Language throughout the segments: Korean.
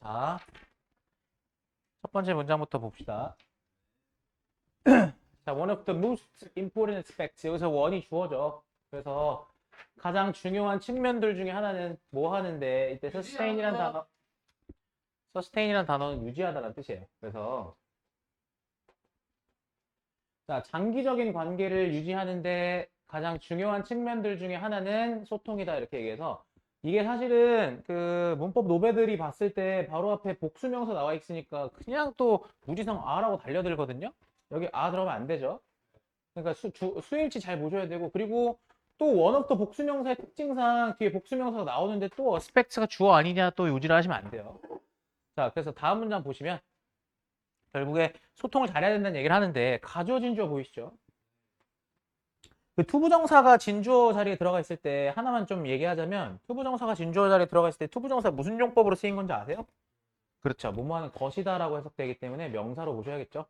자, 첫 번째 문장부터 봅시다. 자, one of the most important aspects. 여기서 one이 주어져. 그래서 가장 중요한 측면들 중에 하나는 뭐 하는데, 이때 sustain이란 단어는 유지하다라는 뜻이에요. 그래서 자, 장기적인 관계를 유지하는데 가장 중요한 측면들 중에 하나는 소통이다 이렇게 얘기해서 이게 사실은 그 문법 노베들이 봤을 때 바로 앞에 복수명사 나와 있으니까 그냥 또 무지성 아라고 달려들거든요. 여기 아 들어가면 안 되죠. 그러니까 수일치 잘 보셔야 되고 그리고 또 원어부터 복수명사의 특징상 뒤에 복수명사가 나오는데 또 어스펙트가 주어 아니냐 또 요지를 하시면 안 돼요. 자, 그래서 다음 문장 보시면 결국에 소통을 잘해야 된다는 얘기를 하는데 가주어 진주어 보이시죠? 그 투부정사가 진주어 자리에 들어가 있을 때 하나만 좀 얘기하자면 투부정사가 진주어 자리에 들어가 있을 때 투부정사 무슨 용법으로 쓰인 건지 아세요? 그렇죠. 뭐뭐하는 것이다라고 해석되기 때문에 명사로 보셔야겠죠.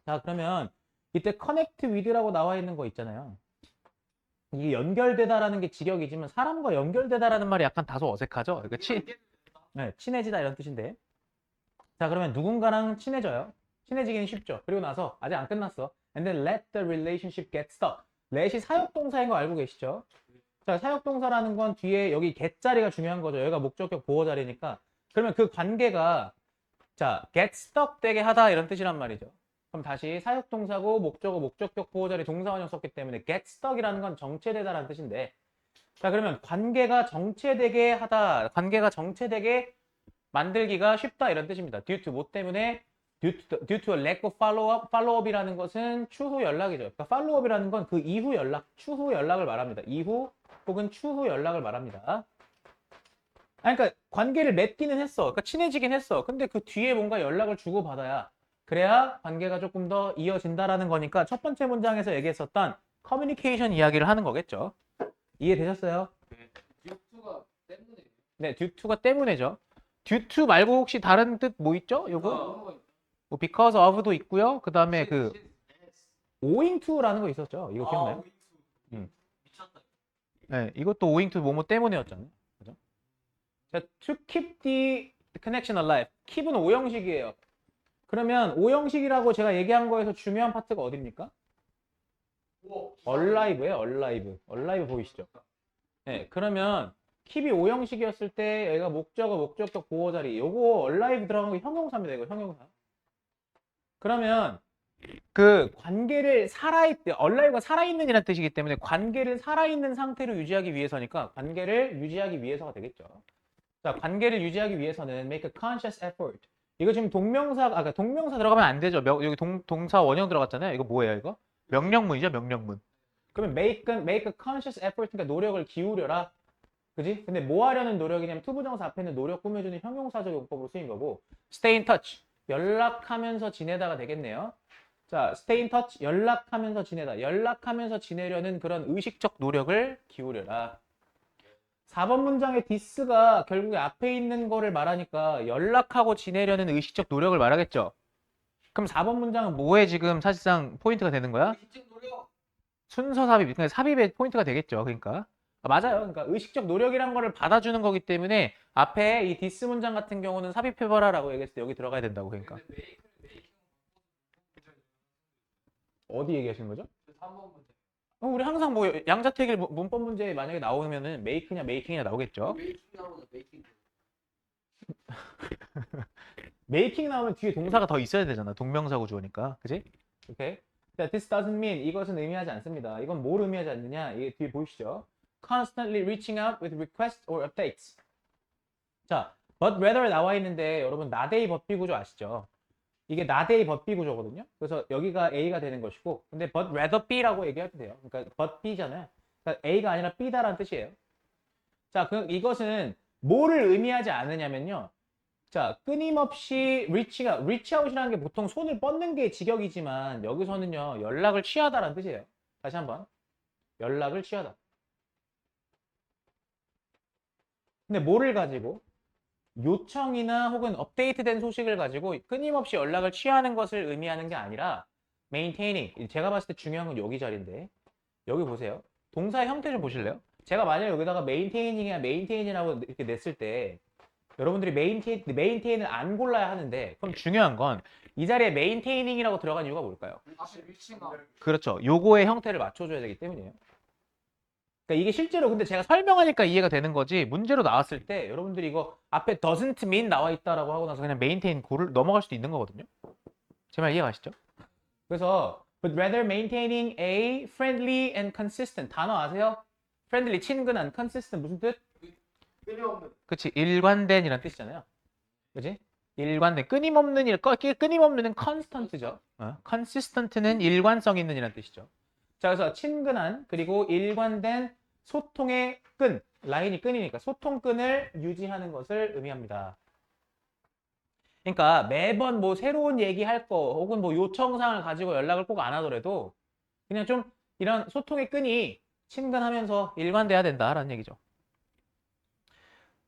자, 그러면 이때 connect with라고 나와 있는 거 있잖아요. 이게 연결되다라는 게 직역이지만 사람과 연결되다라는 말이 약간 다소 어색하죠? 네, 친해지다 이런 뜻인데. 자, 그러면 누군가랑 친해져요. 친해지기는 쉽죠. 그리고 나서 아직 안 끝났어. And then let the relationship get stuck. let이 사역동사인 거 알고 계시죠? 자, 사역동사라는 건 뒤에 여기 get 자리가 중요한 거죠. 여기가 목적격 보호 자리니까. 그러면 그 관계가 자, get stuck 되게 하다 이런 뜻이란 말이죠. 그럼 다시 사역동사고 목적어 목적격 보호 자리 동사원형 썼기 때문에 get stuck이라는 건 정체되다라는 뜻인데 자, 그러면 관계가 정체되게 하다, 관계가 정체되게 만들기가 쉽다 이런 뜻입니다. due to 뭐 때문에 due to a lack of follow-up이라는 것은 추후 연락이죠. 그러니까 follow-up이라는 건 그 이후 연락, 추후 연락을 말합니다. 이후 혹은 추후 연락을 말합니다. 그러니까 관계를 맺기는 했어. 그러니까 친해지긴 했어. 근데 그 뒤에 뭔가 연락을 주고받아야 그래야 관계가 조금 더 이어진다라는 거니까 첫 번째 문장에서 얘기했었던 커뮤니케이션 이야기를 하는 거겠죠. 이해되셨어요? 듀투가 때문에 네, due to가 때문에죠. due to 말고 혹시 다른 뜻 뭐 있죠? 요거? 뭐 because of도 있고요. 그 다음에 그 owing to라는 거 있었죠. 이거 기억나요? 미쳤다. 네, 이것도 owing to 뭐뭐 때문에였잖아요. 그죠? 자, to keep the connection alive. keep은 오형식이에요. 그러면 오형식이라고 제가 얘기한 거에서 중요한 파트가 어딥니까? alive예요. alive. alive 보이시죠? 네, 그러면 keep이 오형식이었을 때 얘가 목적어, 목적격 보호 자리. 요거 alive 들어간 거 형용사입니다. 이거 형용사. 그러면 그 관계를 alive가 살아있는이라는 뜻이기 때문에 관계를 살아있는 상태로 유지하기 위해서니까 관계를 유지하기 위해서가 되겠죠. 자, 관계를 유지하기 위해서는 make a conscious effort. 이거 지금 그러니까 동명사 들어가면 안 되죠. 여기 동사 원형 들어갔잖아요. 이거 뭐예요, 이거? 명령문이죠, 명령문. 그러면 make a conscious effort, 그러니까 노력을 기울여라. 그지? 근데 뭐 하려는 노력이냐면 투부정사 앞에 있는 노력 꾸며주는 형용사적 용법으로 쓰인 거고 stay in touch, 연락하면서 지내다가 되겠네요. 자, stay in touch, 연락하면서 지내다. 연락하면서 지내려는 그런 의식적 노력을 기울여라. 4번 문장의 this가 결국에 앞에 있는 거를 말하니까 연락하고 지내려는 의식적 노력을 말하겠죠. 그럼 4번 문장은 뭐에 지금 사실상 포인트가 되는 거야? 순서 삽입, 그러니까 삽입의 포인트가 되겠죠. 그러니까. 맞아요. 그러니까 의식적 노력이란 거를 받아주는 거기 때문에 앞에 이 디스 문장 같은 경우는 삽입해봐라라고 얘기했을 때 여기 들어가야 된다고. 그러니까. 어디 얘기하시는 거죠? 우리 항상 뭐 양자택일 문법 문제 만약에 나오면은 메이크냐 메이킹이냐 나오겠죠. 메이킹 나오면 뒤에 동사가 더 있어야 되잖아. 동명사 구조니까. 그지? 오케이. 자, this doesn't mean 이것은 의미하지 않습니다. 이건 뭘 의미하지 않느냐? 이게 뒤에 보이시죠? Constantly reaching out with requests or updates. 자, but rather 나와 있는데 여러분 not A but B 구조 아시죠? 이게 not A but B 구조거든요. 그래서 여기가 A가 되는 것이고 근데 but rather B라고 얘기해도 돼요. 그러니까 but B잖아요. 그러니까 A가 아니라 B다라는 뜻이에요. 자, 이것은 뭐를 의미하지 않느냐면요. 자, 끊임없이 reach out이라는 게 보통 손을 뻗는 게 직역이지만 여기서는요. 연락을 취하다라는 뜻이에요. 다시 한번. 연락을 취하다. 근데 뭐를 가지고? 요청이나 혹은 업데이트된 소식을 가지고 끊임없이 연락을 취하는 것을 의미하는 게 아니라 maintaining. 제가 봤을 때 중요한 건 여기 자리인데 여기 보세요. 동사의 형태 좀 보실래요? 제가 만약에 여기다가 maintaining 이나 maintain이라고 이렇게 냈을 때 여러분들이 메인테인을 안 골라야 하는데, 그럼 중요한 건 이 자리에 메인테이닝이라고 들어간 이유가 뭘까요? 앞에 위치가 그렇죠. 요거의 형태를 맞춰줘야 되기 때문이에요. 그러니까 이게 실제로 근데 제가 설명하니까 이해가 되는 거지, 문제로 나왔을 때 여러분들이 이거 앞에 doesn't mean 나와 있다라고 하고 나서 그냥 maintain 고를 넘어갈 수도 있는 거거든요. 제 말 이해가시죠? 그래서 but rather maintaining a friendly and consistent, 단어 아세요? friendly 친근한, consistent 무슨 뜻? 끊임없는 그치, 일관된이란 뜻이잖아요. 그치? 일관된, 끊임없는은 constant죠. consistent는 일관성 있는이란 뜻이죠. 자, 그래서 친근한 그리고 일관된 소통의 끈, 라인이 끈이니까 소통끈을 유지하는 것을 의미합니다. 그러니까 매번 뭐 새로운 얘기할 거 혹은 뭐 요청사항을 가지고 연락을 꼭 안 하더라도 그냥 좀 이런 소통의 끈이 친근하면서 일관돼야 된다라는 얘기죠.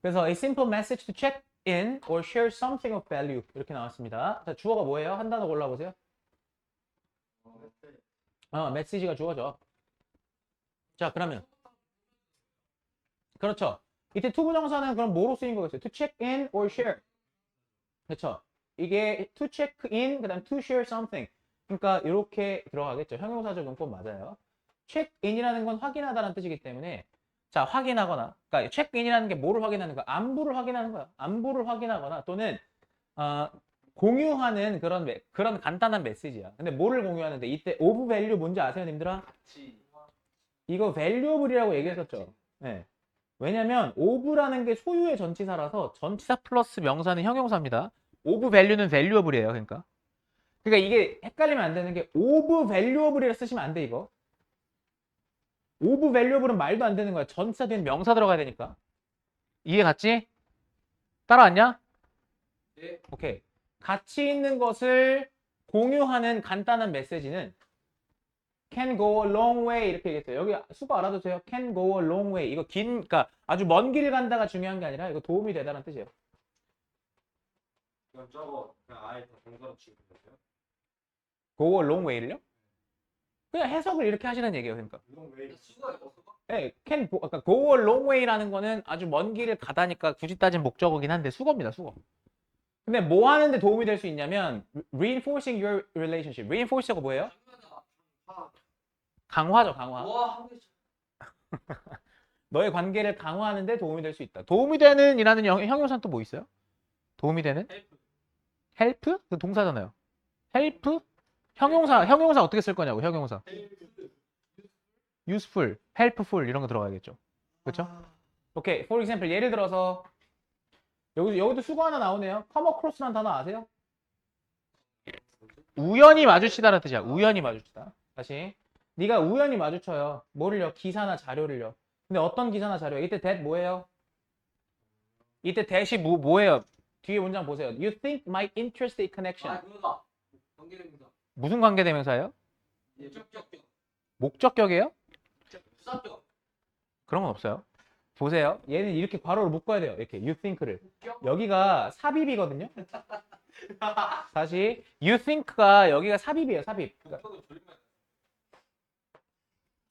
그래서 a simple message to check in or share something of value 이렇게 나왔습니다. 자, 주어가 뭐예요? 한 단어 골라보세요. 메시지가 주어죠. 자, 그러면 그렇죠. 이때 투부정사는 그럼 뭐로 쓰인 거겠어요? To check in or share. 그렇죠. 이게 to check in 그다음 to share something. 그러니까 이렇게 들어가겠죠. 형용사적 용법 맞아요. check in이라는 건 확인하다라는 뜻이기 때문에 자, 확인하거나, 그러니까 체크인이라는 게 뭐를 확인하는 거야? 안부를 확인하는 거야. 안부를 확인하거나 또는 공유하는 그런 간단한 메시지야. 근데 뭐를 공유하는데 이때 오브 밸류 뭔지 아세요, 님들아? 이거 valuable이라고 얘기했었죠. 네. 왜냐면 오브라는 게 소유의 전치사라서 전치사 플러스 명사는 형용사입니다. 오브 밸류는 valuable이에요, 그러니까. 그러니까 이게 헷갈리면 안 되는 게 오브 valuable이라 쓰시면 안 돼, 이거. 오브 밸류업은 말도 안 되는 거야. 전치사 뒤에 명사 들어가야 되니까. 이해 갔지? 따라왔냐? 네. 오케이. 가치 있는 것을 공유하는 간단한 메시지는 can go a long way 이렇게 얘기했어요. 여기 수거 알아두세요. can go a long way. 이거 그러니까 아주 먼 길 간다가 중요한 게 아니라 이거 도움이 되다는 뜻이에요. 그럼 저거 그냥 아예 다 동사로 취급해요? go a long way를요? 그냥 해석을 이렇게 하시는 얘기예요. 그러니까. 수가 없어. 네, 그러니까 go a long way라는 거는 아주 먼 길을 가다니까 굳이 따진 목적어긴 한데 수거입니다, 수거. 근데 뭐 하는데 도움이 될 수 있냐면 reinforcing your relationship. reinforce가 뭐예요? 강화죠, 강화. 와, 한 개. 너의 관계를 강화하는 데 도움이 될 수 있다. 도움이 되는 이라는 형용사는 또 뭐 있어요? 도움이 되는? 헬프. help? 그 동사잖아요. help? 형용사 어떻게 쓸 거냐고, 형용사. useful, helpful 이런 거 들어가야겠죠. 그렇죠? 오케이. for example 예를 들어서 여기도 수거 하나 나오네요. come across라는 단어 아세요? 우연히 마주치다라는 뜻이야. 우연히 마주치다. 다시. 네가 우연히 마주쳐요. 뭐를요? 기사나 자료를요. 근데 어떤 기사나 자료? 이때 that 뭐예요? 이때 that이 뭐예요? 뒤에 문장 보세요. You think might interest a connection. 아, 그거다. 관계대명사. 무슨 관계대명사예요? 목적격. 목적격이에요? 부사격. 그런 건 없어요. 보세요. 얘는 이렇게 괄호를 묶어야 돼요. 이렇게 you think를. 여기가 삽입이거든요. 다시 you think가 여기가 삽입이에요. 삽입. 그러니까 목적을 돌리면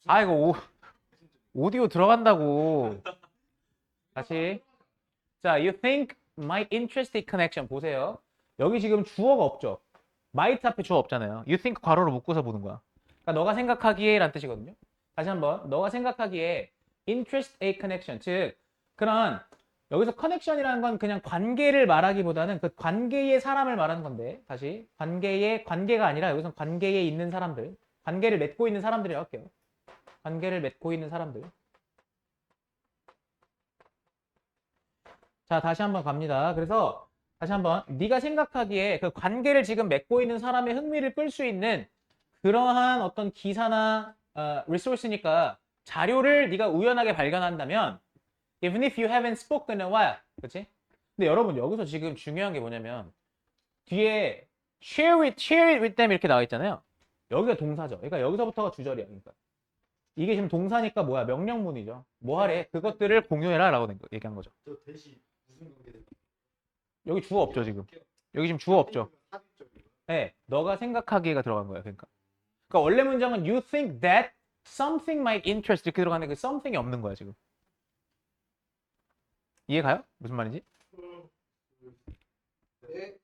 아 이거 오디오 들어간다고. 다시. 자, you think might interest a connection 보세요. 여기 지금 주어가 없죠. might 앞에 주어 없잖아요. you think 괄호로 묶어서 보는 거야. 그러니까 너가 생각하기에 라는 뜻이거든요. 다시 한번 너가 생각하기에 interest a connection 즉 그런 여기서 connection이라는 건 그냥 관계를 말하기보다는 그 관계의 사람을 말하는 건데 다시 관계가 아니라 여기서 관계에 있는 사람들 관계를 맺고 있는 사람들이라고 할게요. 관계를 맺고 있는 사람들. 자, 다시 한번 갑니다. 그래서 다시 한번 네가 생각하기에 그 관계를 지금 맺고 있는 사람의 흥미를 끌 수 있는 그러한 어떤 기사나 리소스니까 자료를 네가 우연하게 발견한다면 even if you haven't spoken in a while 그치? 근데 여러분 여기서 지금 중요한 게 뭐냐면 뒤에 share it with them 이렇게 나와 있잖아요. 여기가 동사죠. 그러니까 여기서부터가 주절이야. 그러니까 이게 지금 동사니까 뭐야? 명령문이죠. 뭐 하래? 그것들을 공유해라 라고 얘기한 거죠. 저 대시 무슨 관계대명사? 여기 주어 없죠 지금. 여기 지금 주어 없죠. 네, 너가 생각하기에가 들어간 거야. 그러니까 원래 문장은 you think that something might interest 이렇게 들어가는데 그 something이 없는 거야 지금. 이해 가요? 무슨 말인지? 네.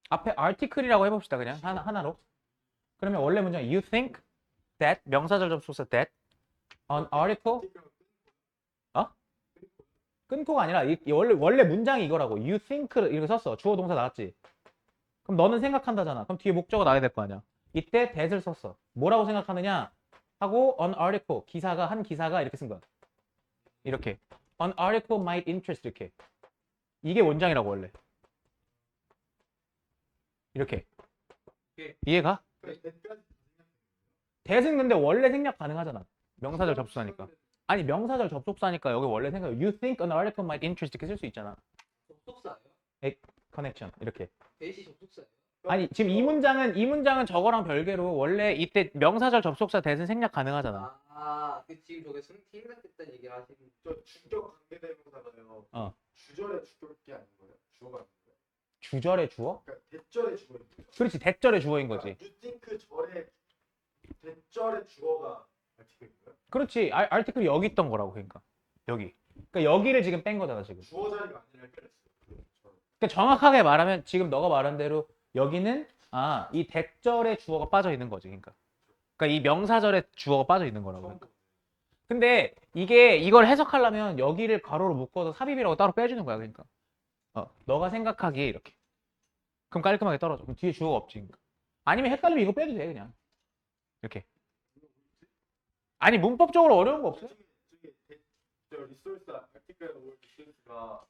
앞에 article이라고 해봅시다. 그냥 하나로. 그러면 원래 문장 you think that 명사절 접속사 that an article 어? 끊고가 아니라 이 원래 문장이 이거라고. you think 이렇게 썼어. 주어 동사 나왔지. 그럼 너는 생각한다잖아. 그럼 뒤에 목적어 나와야 될 거 아니야. 이때 that을 썼어. 뭐라고 생각하느냐 하고 an article 한 기사가 이렇게 쓴 거야. 이렇게 an article might interest 이렇게. 이게 원장이라고 원래. 이렇게. 이해가? that은 근데 원래 생략 가능하잖아. 명사절 접속사니까. 아니 명사절 접속사니까 여기 원래 생각 you think an article might interest 이렇게 쓸 수 있잖아. 접속사예요? connection 이렇게. 대시 접속사예요? 아니 지금 이 문장은 저거랑 별개로 원래 이때 명사절 접속사 that은 생략 가능하잖아. 그 지금 저게 생략됐다는 얘기를 하시는 저 주격 관계대명사가요. 어. 주절의 주격이 아닌 거예요? 주어가 아닌 거예요? 주절의 주어? 그러니까 대절의 주어인 거예요. 그렇지 대절의 주어인 거지. 그러니까 유띵크 절의 대절의 주어가 아티클인 거예요? 그렇지 article이 여기 있던 거라고 그러니까 여기. 그러니까 여기를 지금 뺀 거잖아 지금. 주어 자리가 아니라 헷갈렸어요. 그러니까 정확하게 말하면 지금 너가 말한 대로 여기는 이 대절의 주어가 빠져 있는 거지 그러니까. 그러니까 이 명사절의 주어가 빠져 있는 거라고. 그러니까. 근데 이걸 해석하려면 여기를 가로로 묶어서 삽입이라고 따로 빼주는 거야 그러니까. 너가 생각하기에 이렇게. 그럼 깔끔하게 떨어져. 그럼 뒤에 주어가 없지. 그러니까. 아니면 헷갈리면 이거 빼도 돼 그냥. 이렇게. 아니 문법적으로 어려운 거 없어요? 저 리소스 아티클 올 리소스가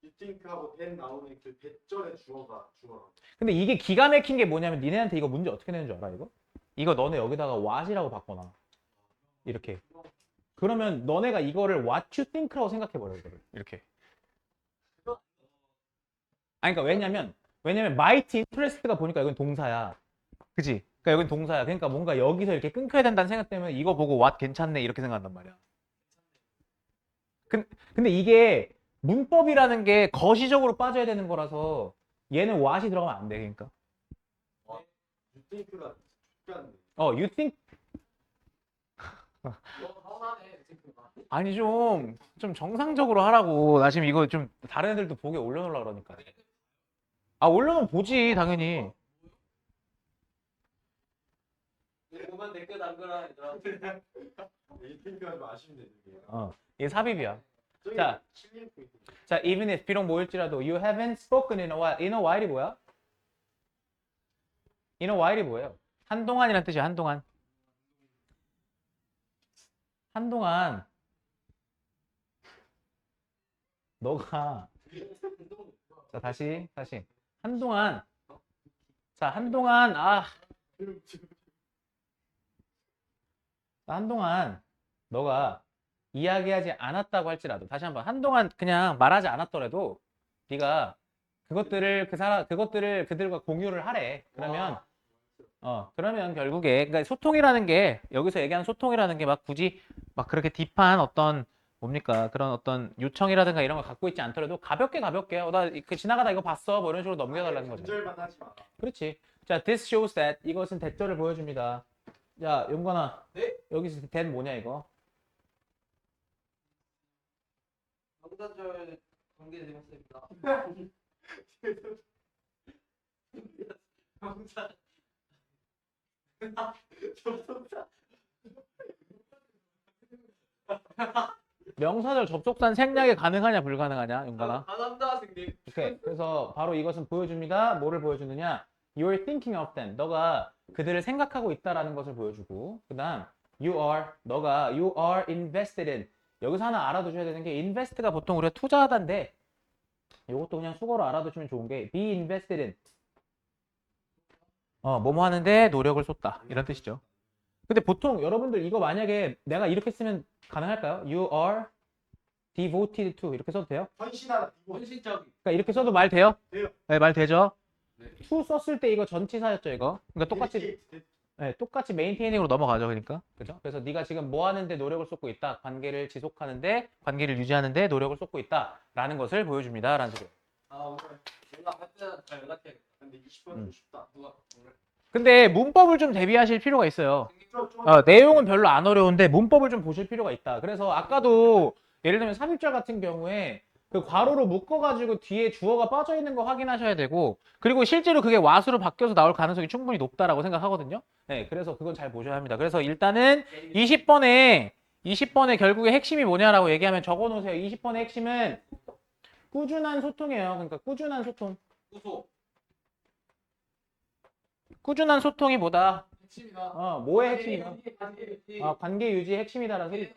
유띵크하고 된 나오는 그 대절의 주어가 주어라. 근데 이게 기가 막힌 게 뭐냐면 니네한테 이거 문제 어떻게 내는 줄 알아 이거? 이거 너네 여기다가 what이라고 바꿔놔. 이렇게. 그러면 너네가 이거를 what you think라고 생각해버려 이거를. 이렇게. 아니 그러니까 왜냐면 might interest가 보니까 이건 동사야. 그지? 그러니까 여긴 동사야. 그러니까 뭔가 여기서 이렇게 끊겨야 된다는 생각 때문에 이거 보고 what 괜찮네 이렇게 생각한단 말이야. 근데 이게 문법이라는 게 거시적으로 빠져야 되는 거라서 얘는 what이 들어가면 안 돼. 그러니까. 유띵크가 약간 you think 허하네 그 아니 좀 정상적으로 하라고. 나 지금 이거 좀 다른 애들도 보게 올려놓으려고 그러니까. 올려놓으면 보지 당연히. 그만 댓글 남겨라 얘들아. 유띵크가 좀 아쉽네 이게. 얘 삽입이야. 저기 자. 칠링 포인트. 자, even if 비록 모일지라도 you haven't spoken in a while. in a while이 뭐야? in a while이 뭐예요? 한동안이란 뜻이야. 한동안. 한동안 너가 자 다시 한동안 한동안 너가 이야기하지 않았다고 할지라도 다시 한번 한동안 그냥 말하지 않았더라도 네가 그것들을 그들과 공유를 하래. 그러면 결국에 그러니까 소통이라는 게 여기서 얘기하는 소통이라는 게 막 굳이 막 그렇게 딥한 어떤 뭡니까 그런 어떤 요청이라든가 이런 걸 갖고 있지 않더라도 가볍게 나 지나가다 이거 봤어 뭐 이런 식으로 넘겨달라는 거죠. 간절만 하지 마. 그렇지. 자, this shows that 이것은 대절을 보여줍니다. 자, 용건아. 네? 여기서 that 뭐냐 이거? 명사절 관계대명사입니다. 명사 접속사 명사절 접속사는 생략이 가능하냐 불가능하냐 용건아? 가능합니다 선생님. 오케이. 그래서 바로 이것은 보여줍니다. 뭐를 보여주느냐? You're thinking of them. 너가 그들을 생각하고 있다라는 것을 보여주고, 그다음 you are invested in. 여기서 하나 알아두셔야 되는 게 invest가 보통 우리가 투자하다인데, 이것도 그냥 수거로 알아두시면 좋은 게 be invested in. 뭐뭐 하는데 노력을 쏟다 이런 뜻이죠. 근데 보통 여러분들 이거 만약에 내가 이렇게 쓰면 가능할까요? You are devoted to 이렇게 써도 돼요? 헌신하다. 원신적인. 그러니까 이렇게 써도 말 돼요? 돼요. 네, 말 되죠? 네. to 썼을 때 이거 전치사였죠, 이거. 그러니까 똑같이 메인테이닝으로 넘어가죠, 그러니까. 그죠? 그래서 네가 지금 뭐 하는데 노력을 쏟고 있다. 관계를 유지하는데 노력을 쏟고 있다라는 것을 보여줍니다. 라는 식으로. 오늘 연락할 때는 잘 연락해야겠다. 근데 20번 좀 쉽다. 누가 오늘 근데 문법을 좀 대비하실 필요가 있어요. 좀 내용은 별로 안 어려운데 문법을 좀 보실 필요가 있다. 그래서 아까도 예를 들면 삽입절 같은 경우에 그 괄호로 묶어가지고 뒤에 주어가 빠져 있는 거 확인하셔야 되고, 그리고 실제로 그게 what으로 바뀌어서 나올 가능성이 충분히 높다라고 생각하거든요. 네, 그래서 그건 잘 보셔야 합니다. 그래서 일단은 20번에 결국에 핵심이 뭐냐라고 얘기하면 적어 놓으세요. 20번의 핵심은 꾸준한 소통이에요. 그러니까 꾸준한 소통. 구소. 꾸준한 소통이 뭐다? 핵심이다. 뭐의 핵심이다? 관계. 관계 유지 핵심이다라는 소리.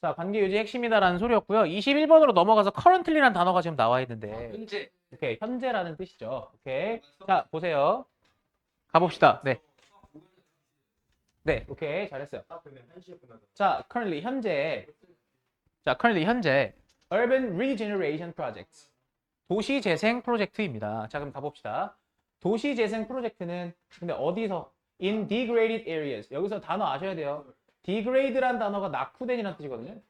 자, 관계 유지 핵심이다라는 소리였고요. 21번으로 넘어가서 currently라는 단어가 지금 나와 있는데, 현재. 오케이, 현재라는 뜻이죠. 오케이. 자, 보세요. 가봅시다. 네. 네, 오케이. 잘했어요. 딱 근데 1시에 끝나잖아. 자, currently 현재 Urban Regeneration Project. 도시 재생 프로젝트입니다. 자, 그럼 가봅시다. 도시 재생 프로젝트는 근데 어디서? In degraded areas. 여기서 단어 아셔야 돼요. degrade란 단어가 낙후된이라는 뜻이거든요.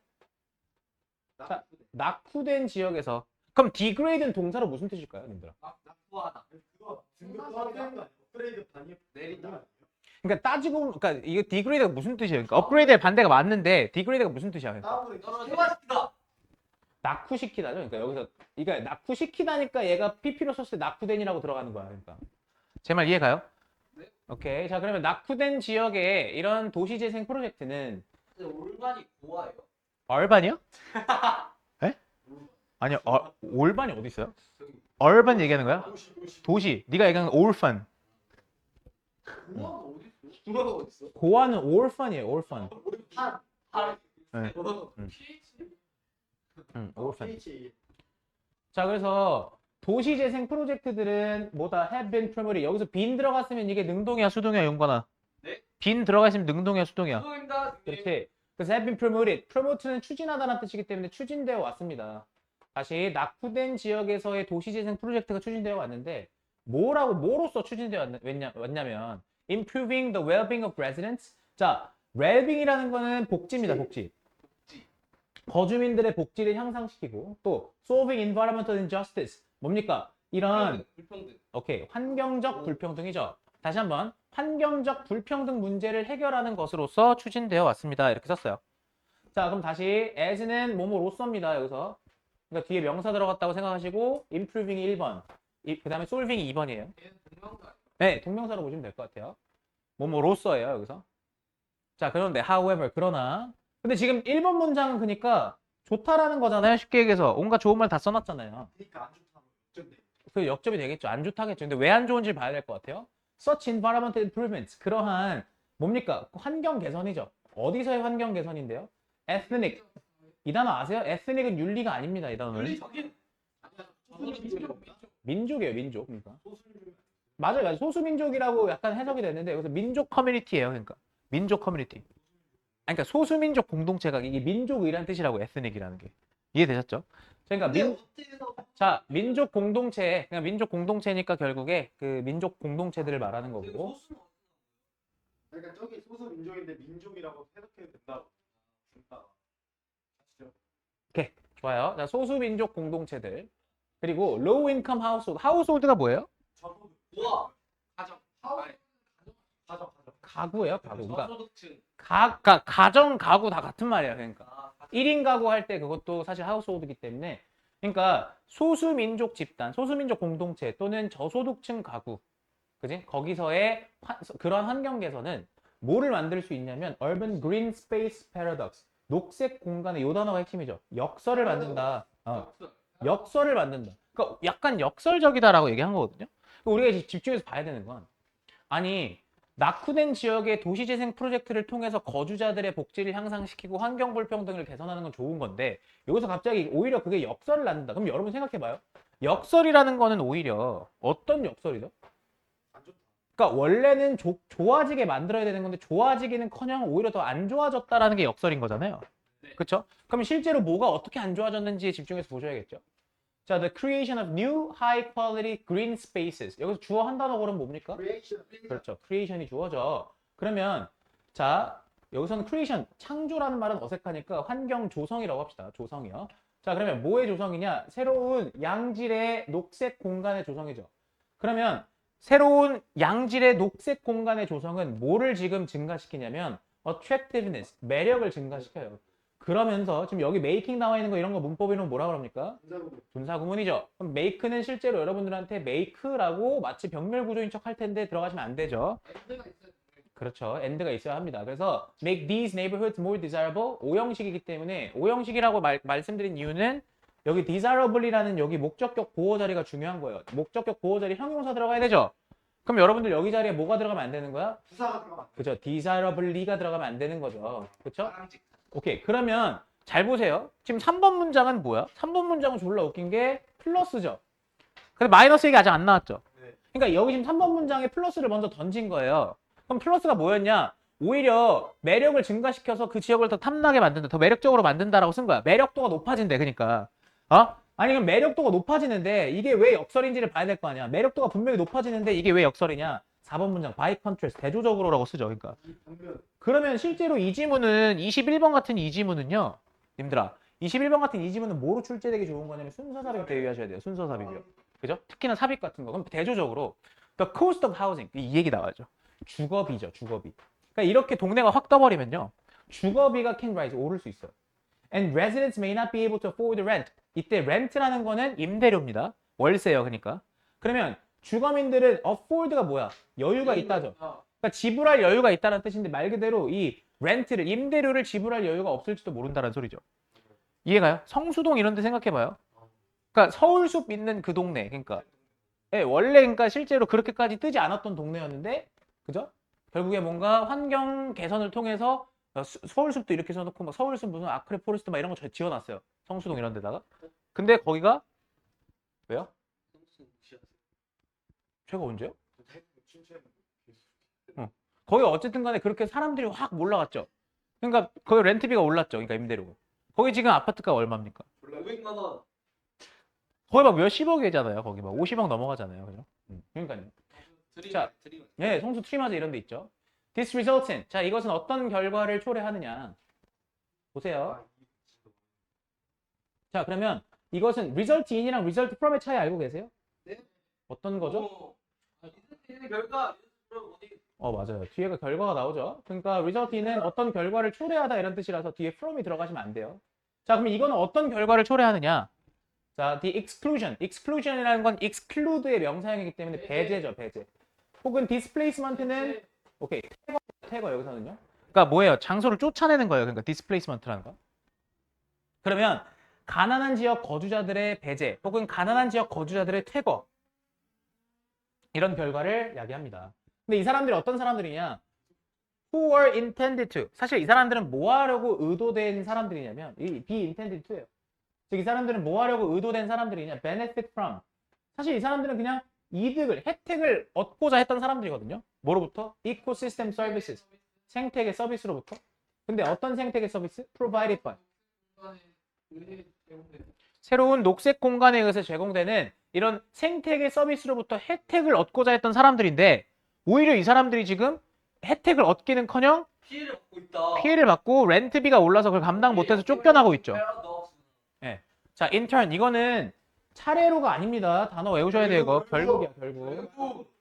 자, 낙후된 지역에서. 그럼 degrade는 동사로 무슨 뜻일까요, 님들아? 낙후하다. 그거 등급 떨어지는 거 아니야? 업그레이드 반입 내린다. 그러니까 따지고 그러니까 이게 degrade가 무슨 뜻이에요? 그러니까 upgrade의 반대가 맞는데 degrade가 무슨 뜻이야? 그러니까 다운그레이드. 해봤다. 낙후시키다죠. 그러니까 여기서 그러니까 낙후시키다니까 얘가 PP로 썼을 때 낙후된이라고 들어가는 거야. 그러니까 제 말 이해가요? 네. 오케이. 자, 그러면 낙후된 지역에 이런 도시 재생 프로젝트는 올반이 고아예요. 얼반이요? 에? 아니요. 올반이 어디 있어요? 얼반 얘기하는 거야? 도시. 네가 얘기하는 올판. 고아가 어디 있어? 고아가 어디 있어? 고아는 올판이에요. 올판. 네. PH? 올판. PH. 자, 그래서 도시 재생 프로젝트들은 뭐다? have been promoted. 여기서 been 들어갔으면 이게 능동이야, 수동이야, 용건아? 네? been 들어갔으면 능동이야, 수동이야? 수고입니다. 그렇지. 그래서 have been promoted. promote는 추진하다는 뜻이기 때문에 추진되어 왔습니다. 다시 낙후된 지역에서의 도시 재생 프로젝트가 추진되어 왔는데 뭐로써 추진되어 왔냐면 improving the well-being of residents. 자, well-being이라는 거는 복지입니다, 복지. 거주민들의 복지를 향상시키고 또 solving environmental injustice. 뭡니까? 이런 불평등. 오케이, 환경적 불평등이죠. 다시 한번 환경적 불평등 문제를 해결하는 것으로서 추진되어 왔습니다. 이렇게 썼어요. 자, 그럼 다시 as는 뭐뭐로써입니다. 여기서 그러니까 뒤에 명사 들어갔다고 생각하시고 improving이 1번, 그 다음에 solving이 2번이에요. 얘는 동명사. 네, 동명사로 보시면 될 것 같아요. 뭐뭐로써예요, 여기서. 자, 그런데 however, 그러나 근데 지금 1번 문장은 그러니까 좋다라는 거잖아요. 쉽게 얘기해서 온갖 좋은 말 다 써놨잖아요. 그러니까 안 좋다고 역전돼. 그 역접이 되겠죠. 안 좋다겠죠. 근데 왜 안 좋은지 봐야 될 것 같아요. Such environmental improvements. 그러한 뭡니까? 환경 개선이죠. 어디서의 환경 개선인데요? Ethnic. 이 단어 아세요? ethnic은 윤리가 아닙니다. 이 단어는. 윤리적인. 민족이에요. 민족. 그러니까. 소수민족. 맞아요. 맞아요. 소수민족이라고 약간 해석이 됐는데 여기서 민족 커뮤니티예요. 그러니까 민족 커뮤니티. 아니, 그러니까 소수민족 공동체가 이게 민족이라는 뜻이라고 ethnic이라는 게. 이해되셨죠? 그러니까 자, 민족 공동체, 그냥 민족 공동체니까 결국에 그 민족 공동체들을 말하는 거고. 그러니까 저기 소수민족인데 민족이라고 해석해도 된다고. 준다. 아시죠? 오케이, 좋아요. 자, 소수민족 공동체들. 그리고 low income household. household가 뭐예요? 저소득. 우와. 가정. 가정. 가구예요, 가구. 그러니까 저소득층. 가정, 가구 다 같은 말이야. 그러니까 아, 1인 가구 할 때 그것도 사실 하우스홀드이기 때문에 그러니까 소수민족 집단, 소수민족 공동체 또는 저소득층 가구, 그지? 거기서의 그런 환경 개선은 뭐를 만들 수 있냐면 urban green space paradox, 녹색 공간의 요 단어가 핵심이죠. 역설을 만든다. 역설을 만든다. 그러니까 약간 역설적이다라고 얘기한 거거든요. 우리가 집중해서 봐야 되는 건 아니 낙후된 지역의 도시재생 프로젝트를 통해서 거주자들의 복지를 향상시키고 환경 불평등을 개선하는 건 좋은 건데 여기서 갑자기 오히려 그게 역설을 낳는다. 그럼 여러분 생각해봐요. 역설이라는 거는 오히려 어떤 역설이죠? 안 좋다. 그러니까 원래는 좋아지게 만들어야 되는 건데 좋아지기는커녕 오히려 더 안 좋아졌다라는 게 역설인 거잖아요. 네. 그렇죠? 그럼 실제로 뭐가 어떻게 안 좋아졌는지에 집중해서 보셔야겠죠. 자, the creation of new high quality green spaces. 여기서 주어 한 단어 고르면 뭡니까? 크리에이션. 그렇죠. creation이 주어져. 그러면 자, 여기서는 creation, 창조라는 말은 어색하니까 환경 조성이라고 합시다. 조성이요. 자, 그러면 뭐의 조성이냐? 새로운 양질의 녹색 공간의 조성이죠. 그러면 새로운 양질의 녹색 공간의 조성은 뭐를 지금 증가시키냐면 attractiveness, 매력을 증가시켜요. 그러면서 지금 여기 making 나와 있는 거 이런 거 문법 이름 뭐라 그럽니까? 분사구문. 분사구문이죠. 그럼 make는 실제로 여러분들한테 make라고 마치 병렬 구조인 척 할 텐데 들어가시면 안 되죠. 엔드가 있어요. 그렇죠. and가 있어야 합니다. 그래서 make these neighborhoods more desirable 오형식이기 때문에 오형식이라고 말씀드린 이유는 여기 desirable이라는 여기 목적격 보호 자리가 중요한 거예요. 목적격 보호 자리 형용사 들어가야 되죠. 그럼 여러분들 여기 자리에 뭐가 들어가면 안 되는 거야? 부사가 들어가. 그죠. desirably가 들어가면 안 되는 거죠. 그렇죠? 바람직. 오케이. 그러면 잘 보세요. 지금 3번 문장은 뭐야? 3번 문장은 졸라 웃긴 게 플러스죠. 근데 마이너스 얘기 아직 안 나왔죠. 네. 그러니까 여기 지금 3번 문장에 플러스를 먼저 던진 거예요. 그럼 플러스가 뭐였냐? 오히려 매력을 증가시켜서 그 지역을 더 탐나게 만든다. 더 매력적으로 만든다라고 쓴 거야. 매력도가 높아진대. 그러니까. 아니 그럼 매력도가 높아지는데 이게 왜 역설인지를 봐야 될 거 아니야. 매력도가 분명히 높아지는데 이게 왜 역설이냐? 4번 문장 by contrast 대조적으로라고 쓰죠. 그러니까. 이 반면 그러면 실제로 이 지문은 21번 같은 이 지문은요. 님들아. 21번 같은 이 지문은 뭐로 출제되기 좋은 거냐면 순서 삽입 대비하셔야 돼요. 순서 삽입이요. 그죠? 특히나 삽입 같은 거. 그럼 대조적으로 the cost of housing 이 얘기 나와죠. 주거비죠. 주거비. 그러니까 이렇게 동네가 확 떠버리면요. 주거비가 can rise 오를 수 있어요. And residents may not be able to afford rent. 이때 rent라는 거는 임대료입니다. 월세요. 그러니까. 그러면 주거민들은 afford가 뭐야? 여유가 있다죠. 그러니까 지불할 여유가 있다는 뜻인데 말 그대로 이 렌트를 임대료를 지불할 여유가 없을지도 모른다는 소리죠. 이해가요? 성수동 이런 데 생각해봐요. 그러니까 서울숲 있는 그 동네. 그러니까 예, 원래 그러니까 실제로 그렇게까지 뜨지 않았던 동네였는데 그죠? 결국에 뭔가 환경 개선을 통해서 서울숲도 이렇게 써놓고 막 서울숲 무슨 아크레 포레스트 막 이런 거 지어놨어요. 성수동 이런 데다가. 근데 거기가 왜요? 제가 언제요? 거기 어쨌든 간에 그렇게 사람들이 확 올라갔죠. 그러니까 거기 렌트비가 올랐죠. 그러니까 임대료가. 거기 지금 아파트가 얼마입니까? 500만 원. 거의 막 몇십억이잖아요. 거기 막 50억 넘어가잖아요. 그죠? 그러니까요. 자, 드림. 예, 성수 트리마즈 이런 데 있죠. This results in. 자, 이것은 어떤 결과를 초래하느냐. 보세요. 자, 그러면 이것은 result in이랑 result from의 차이 알고 계세요? 네. 어떤 거죠? 이제 결과 어디 맞아요. 뒤에가 결과가 나오죠. 그러니까 result in은 어떤 결과를 초래하다 이런 뜻이라서 뒤에 from이 들어가시면 안 돼요. 자, 그럼 이거는 어떤 결과를 초래하느냐? 자, the exclusion. exclusion이라는 건 exclude의 명사형이기 때문에 배제죠, 배제. 혹은 displacement는 오케이, 태거 여기서는요. 그러니까 뭐예요? 장소를 쫓아내는 거예요. 그러니까 displacement라는 거. 그러면 가난한 지역 거주자들의 배제 혹은 가난한 지역 거주자들의 퇴거 이런 결과를 야기합니다. 근데 이 사람들이 어떤 사람들이냐? Who were intended to. 사실 이 사람들은 뭐 하려고 의도된 사람들이냐면 이 be intended to예요. 즉 이 사람들은 뭐 하려고 의도된 사람들이냐? benefit from. 사실 이 사람들은 그냥 이득을, 혜택을 얻고자 했던 사람들이거든요. 뭐로부터? ecosystem services. 생태계 서비스로부터. 근데 어떤 생태계 서비스? provided by. 새로운 녹색 공간에 의해서 제공되는 이런 생태계 서비스로부터 혜택을 얻고자 했던 사람들인데 오히려 이 사람들이 지금 혜택을 얻기는커녕 피해를 받고 있다. 피해를 받고 렌트비가 올라서 그걸 감당 못해서 쫓겨나고 있죠. 네. 자, intern 이거는 차례로가 아닙니다. 단어 외우셔야 돼요. 이거 결국이야, 결국.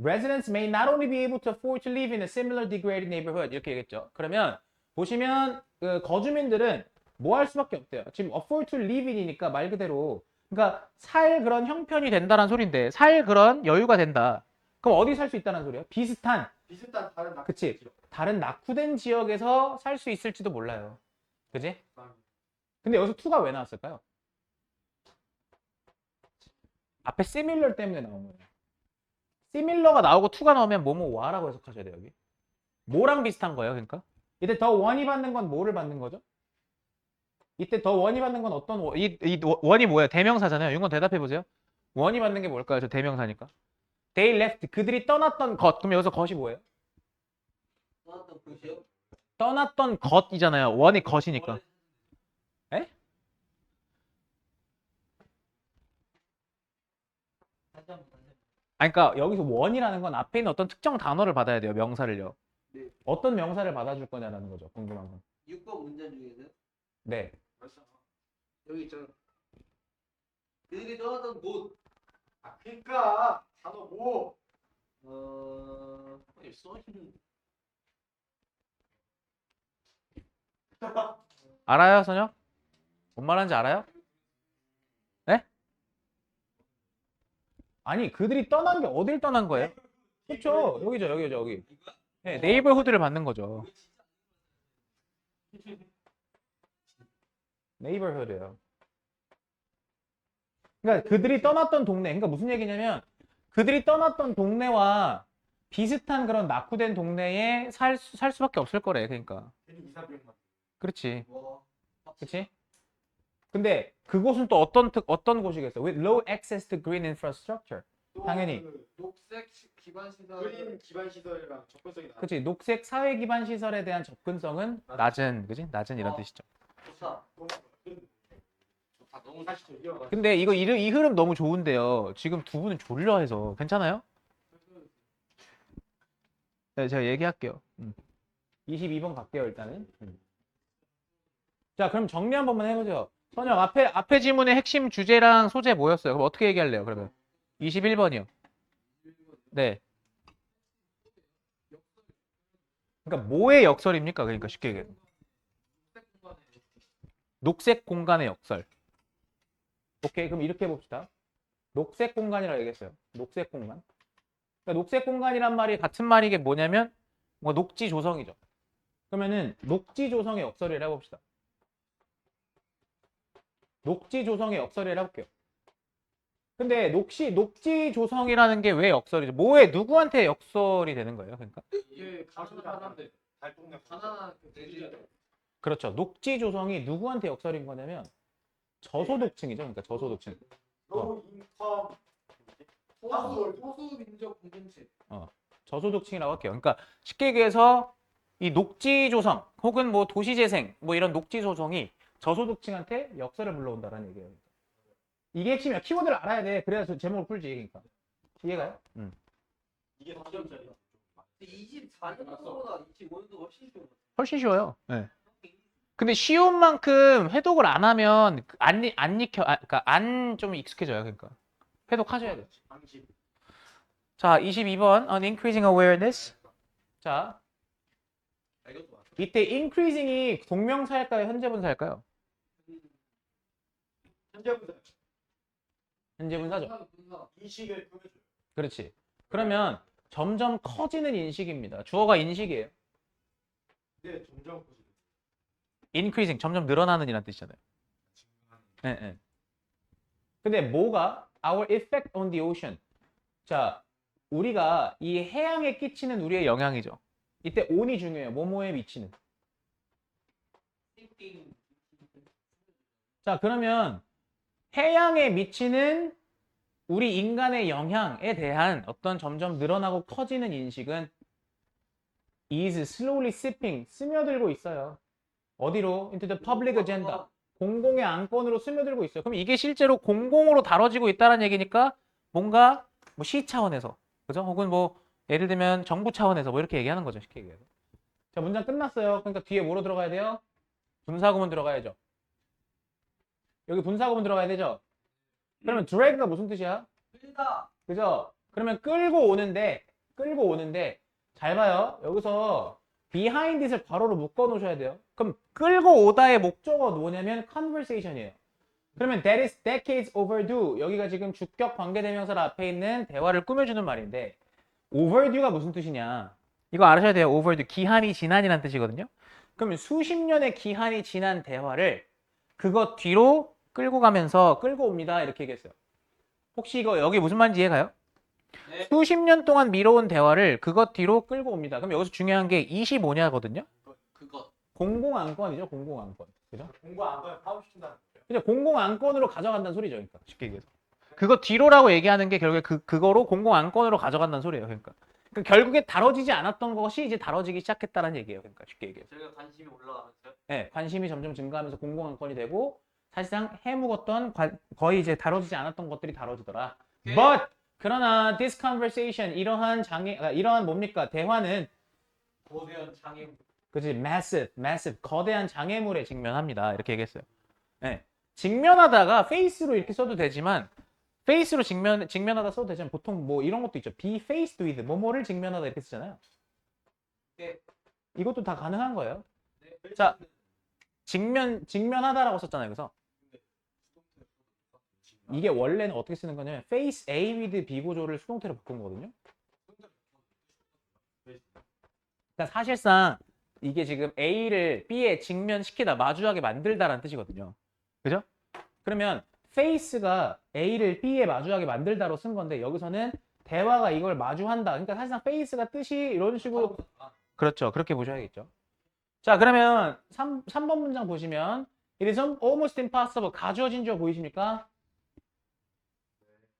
Residents may not only be able to afford to live in a similar degraded neighborhood 이렇게 얘기했죠. 그러면 보시면 그 거주민들은 뭐 할 수밖에 없대요. 지금 afford to live in이니까 말 그대로 그러니까 살 그런 형편이 된다는 소린데 살 그런 여유가 된다. 그럼 어디 살 수 있다는 소리야? 비슷한 다른 낙. 그치. 다른 낙후된 지역에서 살 수 있을지도 몰라요. 그지? 근데 여기서 to가 왜 나왔을까요? 앞에 similar 때문에 나온 거예요. similar가 나오고 to가 나오면 뭐뭐와라고 해석하셔야 돼요. 여기. 뭐랑 비슷한 거예요, 그러니까? 이때 더 원이 받는 건 뭐를 받는 거죠? 이때 더 원이 받는 건 어떤 원? 이 원이 뭐예요? 대명사잖아요. 이건 대답해 보세요. 원이 받는 게 뭘까요? 저 대명사니까. They left. 그들이 떠났던 것. 그럼 여기서 것이 뭐예요? 떠났던 곳이요? 떠났던 것이잖아요. 원이 것이니까. 에? 아니, 그러니까 여기서 원이라는 건 앞에 있는 어떤 특정 단어를 받아야 돼요. 명사를요. 네. 어떤 명사를 받아줄 거냐라는 거죠. 궁금한 건. 6번 문장 중에서 네. 여기 있잖아. 그들이 떠났던 곳. 그러니까 단어 뭐? 써있는 알아요, 선영? 뭔 말하는지 알아요? 네? 아니, 그들이 떠난 게 어딜 떠난 거예요? 그렇죠. 여기죠, 여기죠, 여기. 네, 네이버후드를 받는 거죠. 네이버후드예요. 그러니까 그들이 떠났던 동네. 그러니까 무슨 얘기냐면 그들이 떠났던 동네와 비슷한 그런 낙후된 동네에 살 수밖에 없을 거래. 그러니까. 괜히 이사 비용만. 그렇지. 와. 그렇지? 근데 그곳은 또 어떤 곳이겠어? With low access to green infrastructure. 또 당연히. 그 녹색 기반 시설. 그린 기반 시설이랑 접근성이 낮아. 그렇지. 녹색 사회 기반 시설에 대한 접근성은 낮은, 그지? 낮은 이런 뜻이죠. 좋다. 너무 사실 좀 위험하다. 근데 이 흐름 너무 좋은데요. 지금 두 분은 졸려해서 괜찮아요? 네, 제가 얘기할게요. 22번 갈게요, 일단은. 자, 그럼 정리 한 번만 해보죠. 선영, 앞에 지문의 핵심 주제랑 소재 뭐였어요? 그럼 어떻게 얘기할래요, 그러면? 21번이요. 네. 그러니까 뭐의 역설입니까? 그러니까 쉽게 얘기해. 녹색 공간의 역설. 오케이, 그럼 이렇게 해봅시다. 녹색 공간이라고 얘기했어요. 녹색 공간. 그러니까 녹색 공간이란 말이 같은 말이 이게 뭐냐면 뭐 녹지 조성이죠. 그러면은 녹지 조성의 역설을 해봅시다. 녹지 조성의 역설을 해볼게요. 근데 녹지 조성이라는 게 왜 역설이죠? 누구한테 역설이 되는 거예요? 그러니까? 이게 가난한 사람들. 달동네 가난한 그 내지. 그렇죠. 녹지 조성이 누구한테 역설인 거냐면 저소득층이죠. 그러니까 저소득층. 로우 인컴 소수 민족 공동체. 저소득층이라고 할게요. 그러니까 쉽게 얘기해서 이 녹지 조성 혹은 뭐 도시 재생 뭐 이런 녹지 조성이 저소득층한테 역설을 불러온다라는 얘기예요. 이게 핵심이야. 키워드를 알아야 돼. 그래야 제목을 풀지. 그러니까. 이해가요? 이게 4점짜리야. 24년도보다 25년도 훨씬 쉬워. 훨씬 쉬워요. 네. 근데 쉬운 만큼 회독을 안 하면 안 익혀, 그러니까 안 좀 익숙해져요. 그러니까 회독하셔야 돼. 방식. 자, 22번 on increasing awareness. 자, 이것도 맞아. 이때 increasing이 동명사일까요? 현재분사일까요? 현재 분사 현재분사죠. 인식을 꾸며줘요. 그렇지. 그러면 점점 커지는 인식입니다. 주어가 인식이에요. 근데 점점 커지고. increasing 점점 늘어나는 이란 뜻이잖아요. 네, 네. 근데 뭐가 our effect on the ocean. 자, 우리가 이 해양에 끼치는 우리의 영향이죠. 이때 on이 중요해요. 뭐뭐에 미치는. 자, 그러면 해양에 미치는 우리 인간의 영향에 대한 어떤 점점 늘어나고 커지는 인식은 is slowly seeping, 스며들고 있어요. 어디로? into the public agenda. 공공의 안건으로 스며들고 있어요. 그럼 이게 실제로 공공으로 다뤄지고 있다는 얘기니까 뭔가 뭐 시 차원에서, 그죠? 혹은 뭐 예를 들면 정부 차원에서 뭐 이렇게 얘기하는 거죠. 쉽게 얘기해서. 자, 문장 끝났어요. 그러니까 뒤에 뭐로 들어가야 돼요? 분사구문 들어가야죠. 여기 분사구문 들어가야 되죠? 그러면 drag가 무슨 뜻이야? 끌다. 그죠? 그러면 끌고 오는데 잘 봐요. 여기서 behind it을 괄호로 묶어 놓으셔야 돼요. 그럼 끌고 오다의 목적어 뭐냐면 conversation이에요. 그러면 that is decades overdue. 여기가 지금 주격 관계대명사 앞에 있는 대화를 꾸며주는 말인데 overdue가 무슨 뜻이냐? 이거 알아셔야 돼요. overdue. 기한이 지난이라는 뜻이거든요. 그러면 수십 년의 기한이 지난 대화를 그것 뒤로 끌고 가면서 끌고 옵니다. 이렇게 얘기했어요. 혹시 이거 여기 무슨 말인지 이해가요? 네. 수십 년 동안 미뤄온 대화를 그것 뒤로 끌고 옵니다. 그럼 여기서 중요한 게 25냐거든요. 그것. 공공안건이죠. 공공안건. 그죠? 공부 안 하면 파업시킨다는 거예요. 그죠? 공공안건으로 가져간다는 소리죠. 그러니까 쉽게 얘기해서. 그거 뒤로라고 얘기하는 게 결국에 그거로 공공안건으로 가져간다는 소리예요. 그러니까 결국에 다뤄지지 않았던 것이 이제 다뤄지기 시작했다는 얘기예요. 그러니까 쉽게 얘기해서. 저희가 관심이 올라가면서요. 네, 관심이 점점 증가하면서 공공안건이 되고 사실상 해묵었던 거의 이제 다뤄지지 않았던 것들이 다뤄지더라. 오케이. But 그러나 this conversation 이러한 뭡니까? 대화는 거대한 장애. 그지 massive 거대한 장애물에 직면합니다. 이렇게 얘기했어요. 네. 직면하다가 face로 이렇게 써도 되지만 face로 직면하다 써도 되지만 보통 뭐 이런 것도 있죠. be faced with 뭐뭐를 직면하다 이렇게 쓰잖아요. 네. 이것도 다 가능한 거예요. 네. 자, 직면하다라고 썼잖아요. 그래서 이게 원래는 어떻게 쓰는 거냐면 face A with B 구조를 수동태로 바꾼 거거든요. 그러니까 사실상 이게 지금 A를 B에 직면시키다, 마주하게 만들다라는 뜻이거든요. 그죠? 그러면 face가 A를 B에 마주하게 만들다로 쓴 건데 여기서는 대화가 이걸 마주한다. 그러니까 사실상 face가 뜻이 이런 식으로 그렇죠. 그렇게 보셔야겠죠. 자, 그러면 3번 문장 보시면 It is almost impossible. 가주어 진주어 보이십니까?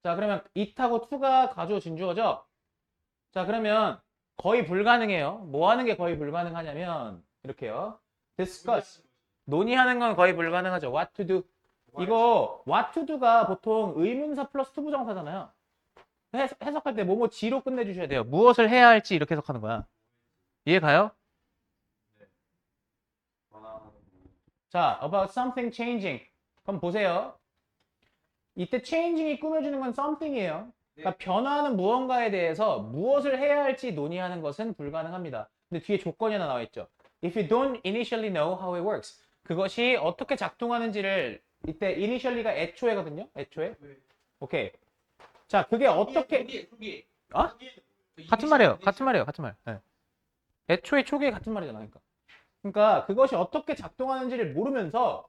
자, 그러면 it하고 to가 가주어 진주어죠? 자, 그러면 거의 불가능해요. 뭐 하는 게 거의 불가능하냐면 이렇게요. discuss. 논의하는 건 거의 불가능하죠. what to do. 이거 what to do가 보통 의문사 플러스 투부정사잖아요. 해석할 때 뭐뭐 지로 끝내주셔야 돼요. 무엇을 해야 할지 이렇게 해석하는 거야. 이해 가요? 자, about something changing. 그럼 보세요. 이때 changing이 꾸며주는 건 something이에요. 그러니까 변화하는 무언가에 대해서 무엇을 해야 할지 논의하는 것은 불가능합니다. 근데 뒤에 조건이 하나 나와 있죠. If you don't initially know how it works. 그것이 어떻게 작동하는지를 이때 initially가 애초에거든요. 애초에. 오케이. 자, 그게 어떻게 어? 같은 말이에요. 같은 말이에요. 같은 말. 네. 애초에 초기에 같은 말이잖아. 그러니까 그것이 어떻게 작동하는지를 모르면서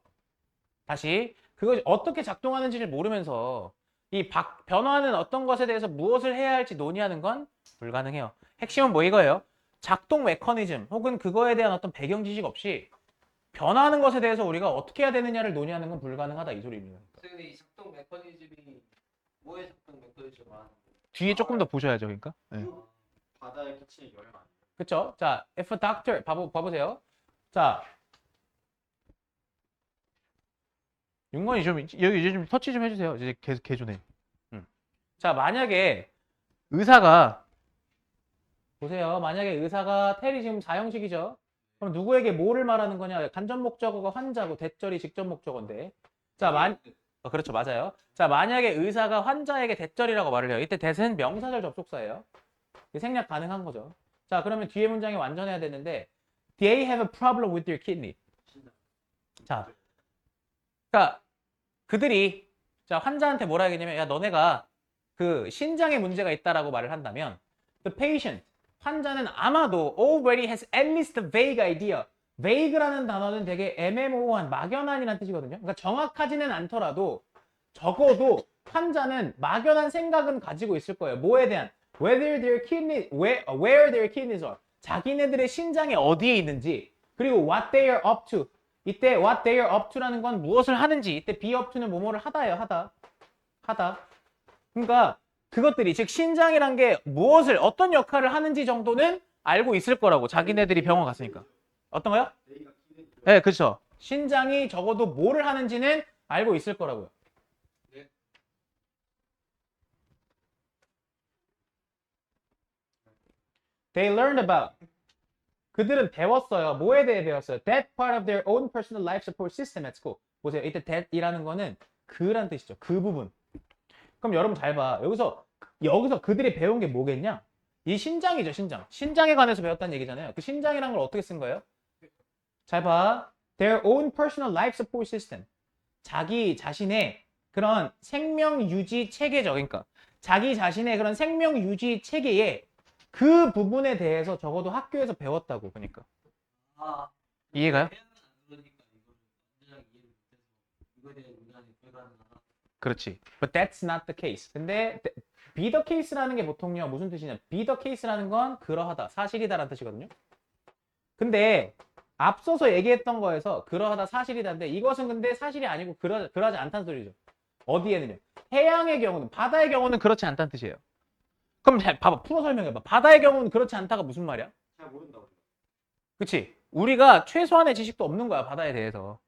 다시 그것이 어떻게 작동하는지를 모르면서 이 변화하는 어떤 것에 대해서 무엇을 해야 할지 논의하는 건 불가능해요. 핵심은 뭐 이거예요? 작동 메커니즘 혹은 그거에 대한 어떤 배경 지식 없이 변화하는 것에 대해서 우리가 어떻게 해야 되느냐를 논의하는 건 불가능하다 이 소리입니다. 근데 이 작동 메커니즘이 뭐의 작동 메커니즘 말하는 거예요? 뒤에 조금 더 보셔야죠, 그러니까. 네. 바다에 끼치는 열은 아니에요. 그렇죠? 자, if a doctor 봐보세요. 자, 윤건이 좀 여기 좀 터치 좀 해주세요. 이제 개조네. 자, 만약에 의사가 보세요. 만약에 의사가 텔이 지금 4형식이죠. 그럼 누구에게 뭐를 말하는 거냐? 간접 목적어가 환자고 대절이 직접 목적어인데. 자, 그렇죠. 맞아요. 자, 만약에 의사가 환자에게 대절이라고 말을 해요. 이때 대는 명사절 접속사예요. 이게 생략 가능한 거죠. 자, 그러면 뒤에 문장이 완전해야 되는데 They have a problem with their kidney. 자, 그러니까 그들이 자 환자한테 뭐라 하겠냐면 야 너네가 그 신장에 문제가 있다라고 말을 한다면 the patient 환자는 아마도 already has at least a vague idea. vague라는 단어는 되게 애매모호한 막연한이라는 뜻이거든요. 그러니까 정확하지는 않더라도 적어도 환자는 막연한 생각은 가지고 있을 거예요. 뭐에 대한 where their kidneys are. 자기네들의 신장이 어디에 있는지 그리고 what they are up to. 이때 what they are up to라는 건 무엇을 하는지 이때 be up to는 뭐뭐를 하다예요. 하다. 그러니까 그것들이 즉 신장이란 게 무엇을 어떤 역할을 하는지 정도는 알고 있을 거라고 자기네들이 병원 갔으니까. 어떤 거요? 네, 그렇죠. 신장이 적어도 뭐를 하는지는 알고 있을 거라고요. 네. They learned about. 그들은 배웠어요. 뭐에 대해 배웠어요? That part of their own personal life support system at school. 보세요. 이때 that이라는 거는 그란 뜻이죠. 그 부분. 그럼 여러분 잘 봐. 여기서 그들이 배운 게 뭐겠냐? 이 신장이죠, 신장. 신장에 관해서 배웠다는 얘기잖아요. 그 신장이라는 걸 어떻게 쓴 거예요? 잘 봐. Their own personal life support system. 자기 자신의 그런 생명 유지 체계죠. 그러니까 자기 자신의 그런 생명 유지 체계에 그 부분에 대해서 적어도 학교에서 배웠다고. 그러니까. 이해가요? 그렇지. But that's not the case. 근데 be the case라는 게 보통요 무슨 뜻이냐? be the case라는 건 그러하다, 사실이다라는 뜻이거든요. 근데 앞서서 얘기했던 거에서 그러하다, 사실이다인데 이것은 근데 사실이 아니고 그러하지 않다는 소리죠. 어디에는요? 해양의 경우는, 바다의 경우는 그렇지 않다는 뜻이에요. 그럼 봐봐, 풀어 설명해봐. 바다의 경우는 그렇지 않다가 무슨 말이야? 잘 모른다고. 그치? 우리가 최소한의 지식도 없는 거야, 바다에 대해서.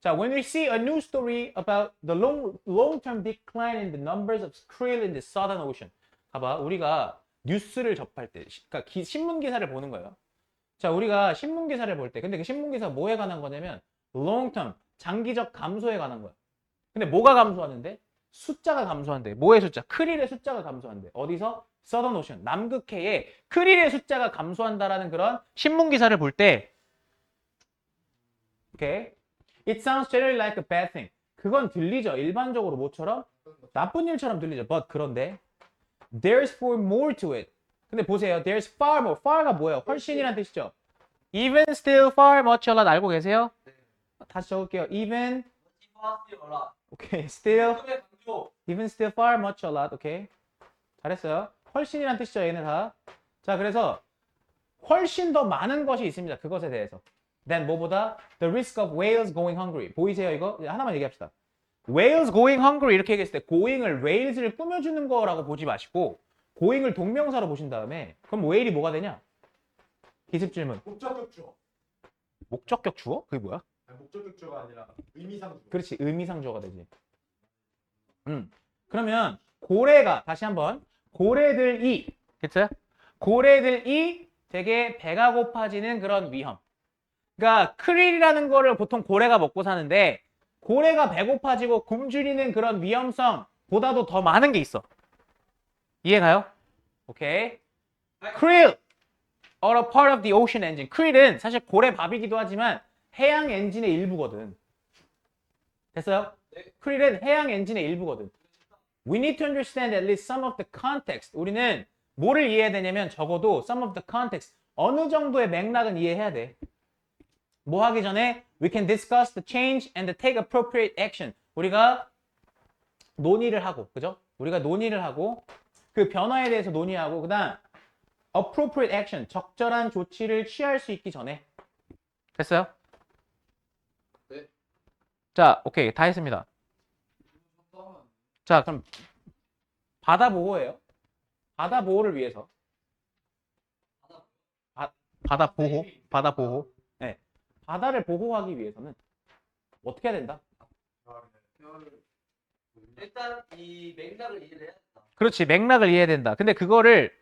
자, when we see a news story about the long-term decline in the numbers of krill in the Southern Ocean. 봐봐, 우리가 뉴스를 접할 때, 그러니까 신문 기사를 보는 거예요. 자, 우리가 신문 기사를 볼 때, 근데 그 신문 기사 뭐에 관한 거냐면 long-term, 장기적 감소에 관한 거야. 근데 뭐가 감소하는데? 숫자가 감소한대. 뭐의 숫자? 크릴의 숫자가 감소한대. 어디서? Southern Ocean, 남극해에 크릴의 숫자가 감소한다라는 그런 신문 기사를 볼 때 오케이. It sounds generally like a bad thing. 그건 들리죠. 일반적으로 뭐처럼? 나쁜 일처럼 들리죠. But 그런데 there's far more to it. 근데 보세요. There's far more. far가 뭐예요? 훨씬이란 뜻이죠. Even, still, far, much, a lot 알고 계세요? 다시 적을게요. Even, 오케이. Still, even, still, far, much, a lot. 오케이. 잘했어요. 훨씬이란 뜻이죠. 얘네 다. 자, 그래서 훨씬 더 많은 것이 있습니다. 그것에 대해서. Then 뭐보다? The risk of whales going hungry. 보이세요 이거? 하나만 얘기합시다. whales going hungry 이렇게 얘기했을 때 going을 whales를 꾸며주는 거라고 보지 마시고 going을 동명사로 보신 다음에 그럼 whale이 뭐가 되냐? 기습 질문. 목적격 주어. 목적격 주어? 그게 뭐야? 아니, 목적격 주어가 아니라 의미상 주어. 그렇지. 의미상 주어가 되지. 그러면 고래가 다시 한번 고래들이 됐어요? 고래들이 되게 배가 고파지는 그런 위험. 그러니까 크릴이라는 거를 보통 고래가 먹고 사는데 고래가 배고파지고 굶주리는 그런 위험성보다도 더 많은 게 있어. 이해가요? 오케이. krill are a part of the ocean engine. krill은 사실 고래 밥이기도 하지만 해양 엔진의 일부거든. 됐어요? krill은 해양 엔진의 일부거든. We need to understand at least some of the context. 우리는 뭐를 이해해야 되냐면 적어도 some of the context. 어느 정도의 맥락은 이해해야 돼. 뭐 하기 전에 we can discuss the change and take appropriate action. 우리가 논의를 하고, 그죠? 우리가 논의를 하고 그 변화에 대해서 논의하고 그다음 appropriate action, 적절한 조치를 취할 수 있기 전에. 됐어요? 네. 자, 오케이. 다 했습니다. 자, 그럼 바다 보호예요. 바다 보호를 위해서. 바다 보호. 바다 보호. 네. 바다를 보호하기 위해서는 어떻게 해야 된다? 일단 이 맥락을 이해를 해야 된다. 그렇지. 맥락을 이해해야 된다. 근데 그거를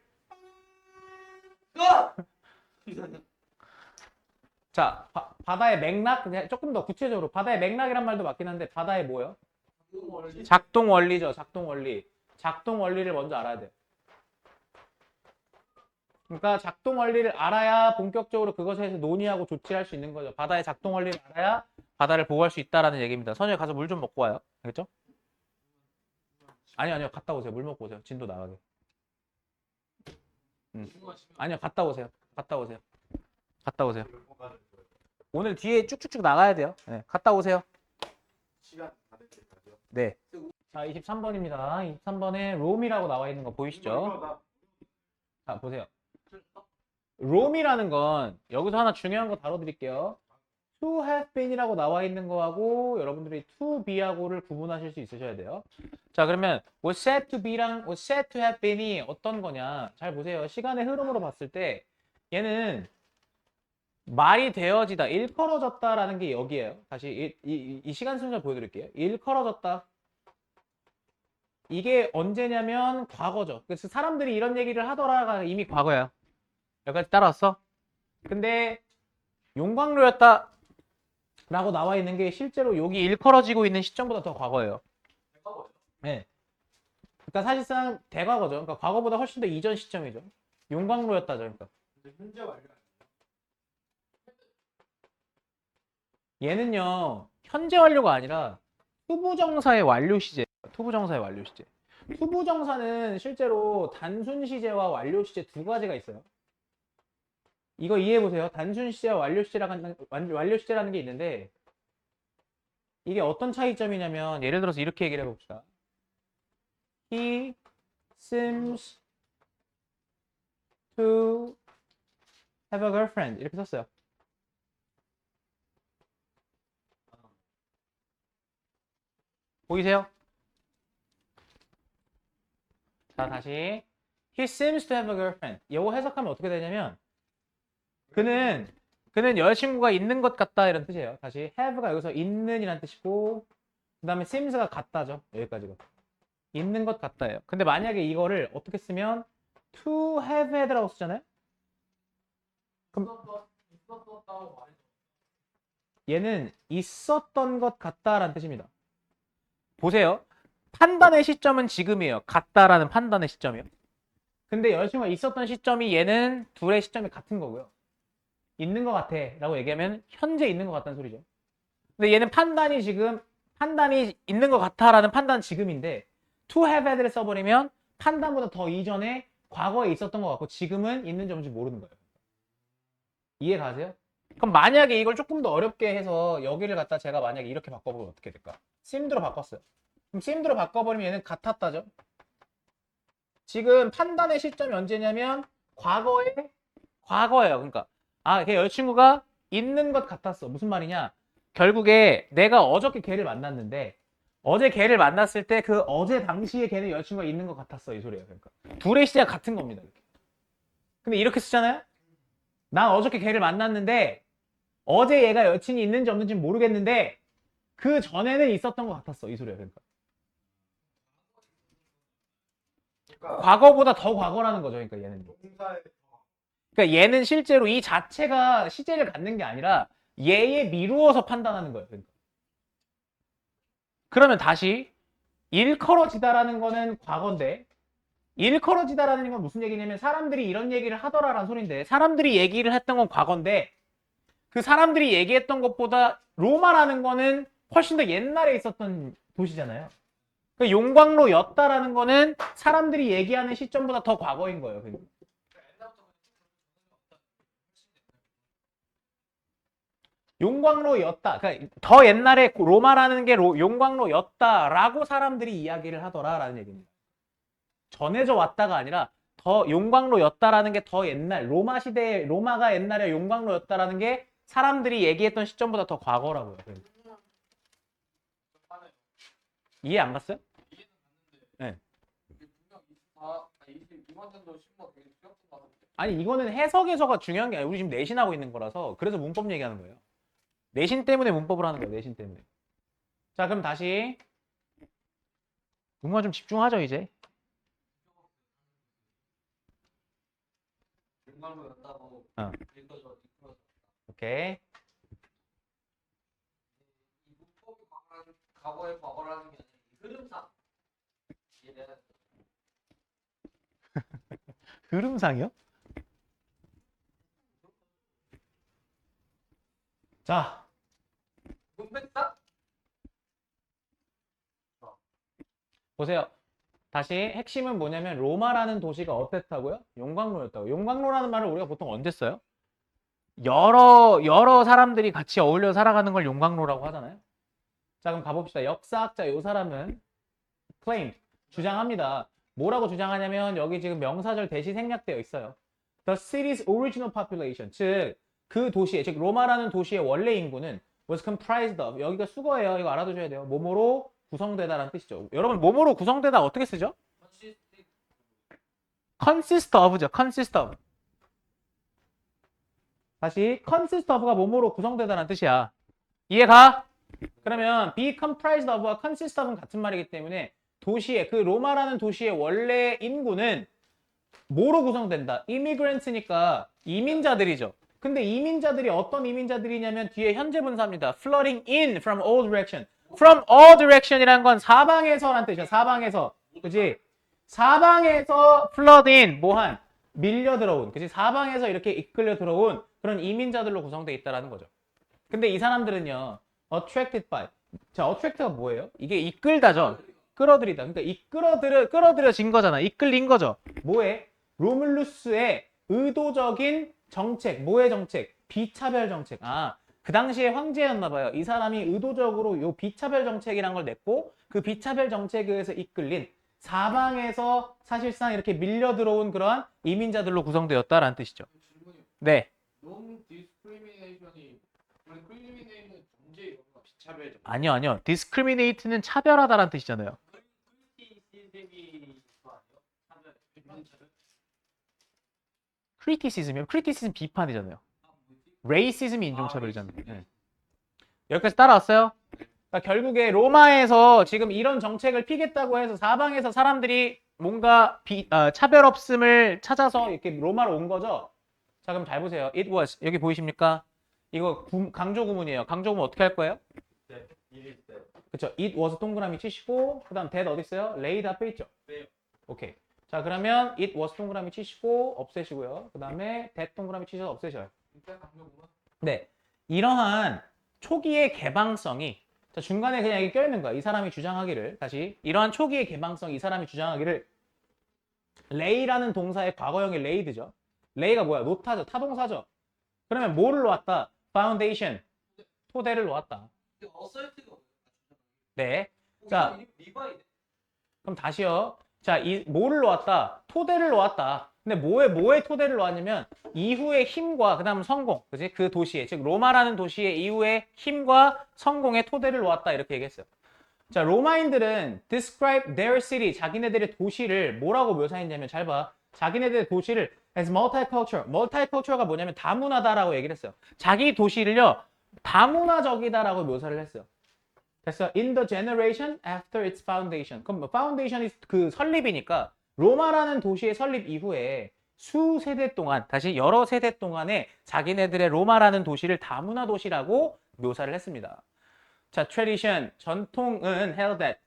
자, 바다의 맥락 그냥 조금 더 구체적으로 바다의 맥락이란 말도 맞긴 한데 바다의 뭐요? 작동 원리죠. 작동 원리. 작동 원리를 먼저 알아야 돼요. 그러니까 작동 원리를 알아야 본격적으로 그것에 대해서 논의하고 조치할 수 있는 거죠. 바다의 작동 원리를 알아야 바다를 보호할 수 있다라는 얘기입니다. 선우야 가서 물 좀 먹고 와요. 알겠죠? 아니요. 갔다 오세요. 물 먹고 오세요. 진도 나가게. 아니요. 갔다 오세요. 갔다 오세요. 갔다 오세요. 오늘 뒤에 쭉쭉쭉 나가야 돼요. 네, 갔다 오세요. 시간 다 됐을까요? 네. 자, 23번입니다. 23번에 롬이라고 나와 있는 거 보이시죠? 자, 보세요. 롬이라는 건 여기서 하나 중요한 거 다뤄드릴게요. to have been이라고 나와 있는 거하고 여러분들이 to be하고를 구분하실 수 있으셔야 돼요. 자, 그러면 was said to be랑 was said to have been이 어떤 거냐? 잘 보세요. 시간의 흐름으로 봤을 때 얘는 말이 되어지다, 일컬어졌다라는 게 여기예요. 다시 이 시간 순서 보여드릴게요. 일컬어졌다. 이게 언제냐면 과거죠. 그래서 사람들이 이런 얘기를 하더라가 이미 과거야. 여기까지 따라왔어? 근데 용광로였다 라고 나와 있는 게 실제로 여기 일컬어지고 있는 시점보다 더 과거예요. 네. 그러니까 사실상 대과거죠. 그러니까 과거보다 훨씬 더 이전 시점이죠. 용광로였다죠. 그러니까. 현재 완료. 얘는요. 현재 완료가 아니라 투부정사의 완료 시제. 투부정사의 완료 시제. 투부정사는 실제로 단순 시제와 완료 시제 두 가지가 있어요. 이거 이해해 보세요. 단순 시제와 완료 시제라는 게 있는데 이게 어떤 차이점이냐면 예를 들어서 이렇게 얘기를 해봅시다. He seems to have a girlfriend 이렇게 썼어요. 보이세요? 자, 다시 He seems to have a girlfriend. 이거 해석하면 어떻게 되냐면 그는 여자친구가 있는 것 같다 이런 뜻이에요. 다시 have가 여기서 있는 이란 뜻이고 그 다음에 seems가 같다죠. 여기까지가. 있는 것 같다예요. 근데 만약에 이거를 어떻게 쓰면 to have had라고 쓰잖아요. 그럼 얘는 있었던 것 같다라는 뜻입니다. 보세요. 판단의 시점은 지금이에요. 같다라는 판단의 시점이요. 근데 여자친구가 있었던 시점이 얘는 둘의 시점이 같은 거고요. 있는 것 같아 라고 얘기하면 현재 있는 것 같다는 소리죠. 근데 얘는 판단이 있는 것 같아라는 판단 지금인데 to have had를 써버리면 판단보다 더 이전에 과거에 있었던 것 같고 지금은 있는지 없는지 모르는 거예요. 이해 가세요? 그럼 만약에 이걸 조금 더 어렵게 해서 여기를 갖다 제가 만약에 이렇게 바꿔보면 어떻게 될까? seemed로 바꿨어요. 그럼 seemed로 바꿔버리면 얘는 같았다죠? 지금 판단의 시점이 언제냐면 과거예요. 그러니까 걔 여자친구가 있는 것 같았어. 무슨 말이냐? 결국에 내가 어저께 걔를 만났는데 어제 걔를 만났을 때 그 어제 당시에 걔는 여자친구가 있는 것 같았어. 이 소리예요. 그러니까 둘의 시제가 같은 겁니다. 이렇게. 근데 이렇게 쓰잖아요? 난 어저께 걔를 만났는데 어제 얘가 여친이 있는지 없는지 모르겠는데 그 전에는 있었던 것 같았어. 이 소리예요. 그러니까 그러니까 과거보다 더 과거라는 거죠. 그러니까 얘는. 동사의 그러니까 얘는 실제로 이 자체가 시제를 갖는 게 아니라 얘에 미루어서 판단하는 거예요. 그러니까. 그러면 다시 일컬어지다라는 거는 과거인데 일컬어지다라는 건 무슨 얘기냐면 사람들이 이런 얘기를 하더라라는 소리인데 사람들이 얘기를 했던 건 과거인데 그 사람들이 얘기했던 것보다 로마라는 거는 훨씬 더 옛날에 있었던 도시잖아요. 그 용광로였다라는 거는 사람들이 얘기하는 시점보다 더 과거인 거예요. 그러니까. 용광로였다. 그러니까 더 옛날에 로마라는 게 용광로였다라고 사람들이 이야기를 하더라라는 얘기입니다. 전해져 왔다가 아니라 더 용광로였다라는 게 더 옛날 로마 시대에 로마가 옛날에 용광로였다라는 게 사람들이 얘기했던 시점보다 더 과거라고요. 그러니까. 이해 안 갔어요? 네. 아니 이거는 해석에서가 중요한 게 아니라 우리 지금 내신하고 있는 거라서 그래서 문법 얘기하는 거예요. 내신 때문에 문법을 하는 거예요. 내신 때문에. 자 그럼 다시 문화 좀 집중하죠 이제. 용광로였다고 어. 읽어줘. 오케이. 이 문법이 과거의 과거라는 게 아니라 이 흐름상 이해돼야 돼. 흐름상이요? 자 문맥상? 보세요. 다시 핵심은 뭐냐면 로마라는 도시가 어땠다고요? 용광로였다고. 용광로라는 말을 우리가 보통 언제 써요? 여러 사람들이 같이 어울려 살아가는 걸 용광로라고 하잖아요. 자 그럼 가봅시다. 역사학자 요 사람은 claim 주장합니다. 뭐라고 주장하냐면 여기 지금 명사절 대시 생략되어 있어요. The city's original population 즉 그 도시의 즉 로마라는 도시의 원래 인구는 was comprised of 여기가 수거예요. 이거 알아두셔야 돼요. 뭐뭐로 구성되다라는 뜻이죠. 여러분 뭐뭐로 구성되다 어떻게 쓰죠? consist of죠. consist of. 다시 consist of가 뭐뭐로 구성되다라는 뜻이야. 이해가? 그러면 be comprised of와 consist of은 같은 말이기 때문에 도시의 그 로마라는 도시의 원래 인구는 뭐로 구성된다? immigrants니까 이민자들이죠. 근데 이민자들이 어떤 이민자들이냐면 뒤에 현재 분사입니다. flooding in from all direction. from all direction이란 건 사방에서란 뜻이야. 사방에서. 그지? 사방에서 flood in 뭐한 밀려 들어온. 그지? 사방에서 이렇게 이끌려 들어온 그런 이민자들로 구성되어 있다라는 거죠. 근데 이 사람들은요. attracted by. 자, attract가 뭐예요? 이게 이끌다죠. 끌어들이다. 그러니까 끌어들여진 거잖아. 이끌린 거죠. 뭐에? 로물루스의 의도적인 정책. 뭐의 정책? 비차별 정책. 그 당시에 황제였나 봐요. 이 사람이 의도적으로 요 비차별 정책이란 걸 냈고 그 비차별 정책에 의해서 이끌린 사방에서 사실상 이렇게 밀려 들어온 그러한 이민자들로 구성되었다라는 뜻이죠. 질문이 네. non discrimination이 discrimination은 존재 이거가 비차별적. 아니요. discriminate는 차별하다라는 뜻이잖아요. 크리티시즘이 그거 아니에요? 차별. 비판차별? criticism이요? criticism 비판이잖아요. 뭐지? racism이 인종차별이잖아요. 네. 여기까지 따라왔어요? 그러니까 결국에 로마에서 지금 이런 정책을 피겠다고 해서 사방에서 사람들이 뭔가 차별 없음을 찾아서 이렇게 로마로 온 거죠. 자 그럼 잘 보세요. It was 여기 보이십니까? 이거 강조 구문이에요. 강조 구문 어떻게 할 거예요? 네, 일일 때. 그렇죠. It was 동그라미 치시고 그다음 that 어디 있어요? laid 앞에 있죠. 네. 오케이. 자 그러면 it was 동그라미 치시고 없애시고요. 그다음에 that 동그라미 치셔서 없애셔요. 일단 강조구문. 네. 이러한 초기의 개방성이 자, 중간에 그냥 이게 껴있는 거야. 이 사람이 주장하기를 다시 이러한 초기의 개방성 이 사람이 주장하기를 레이라는 동사의 과거형이 레이드죠. 레이가 뭐야? 노타죠. 타동사죠. 그러면 뭐를 놓았다? 파운데이션 토대를 놓았다. 어설트가 뭐야? 네. 자, 리바이네. 그럼 다시요. 자, 이 뭐를 놓았다? 토대를 놓았다. 근데 뭐에 토대를 놓았냐면 이후의 힘과 그다음 성공, 그지? 그 도시에 즉 로마라는 도시의 이후의 힘과 성공의 토대를 놓았다 이렇게 얘기했어요. 자, 로마인들은 describe their city 자기네들의 도시를 뭐라고 묘사했냐면 잘 봐. 자기네들의 도시를 as multicultural. multicultural가 뭐냐면 다문화다라고 얘기를 했어요. 자기 도시를요 다문화적이다라고 묘사를 했어요. 됐어. In the generation after its foundation. 그럼 foundation이 그 설립이니까 로마라는 도시의 설립 이후에 수세대 동안 다시 여러 세대 동안에 자기네들의 로마라는 도시를 다문화 도시라고 묘사를 했습니다. 자, tradition 전통은 held that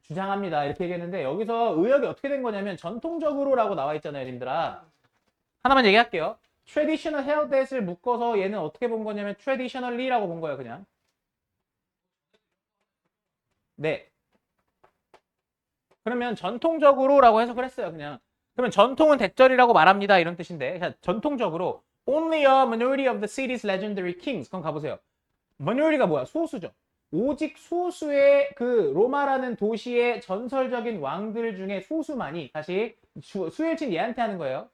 주장합니다 이렇게 얘기했는데 여기서 의역이 어떻게 된 거냐면 전통적으로라고 나와 있잖아요, 님들아. 하나만 얘기할게요. traditional held that을 묶어서 얘는 어떻게 본 거냐면 traditionally라고 본 거예요, 그냥. 네. 그러면 전통적으로라고 해석을 했어요, 그냥. 그러면 전통은 대절이라고 말합니다 이런 뜻인데 자, 전통적으로 only a minority of the city's legendary kings. 그럼 가보세요. minority가 뭐야? 소수죠. 오직 소수의 그 로마라는 도시의 전설적인 왕들 중에 소수만이 다시 수일친 얘한테 하는 거예요.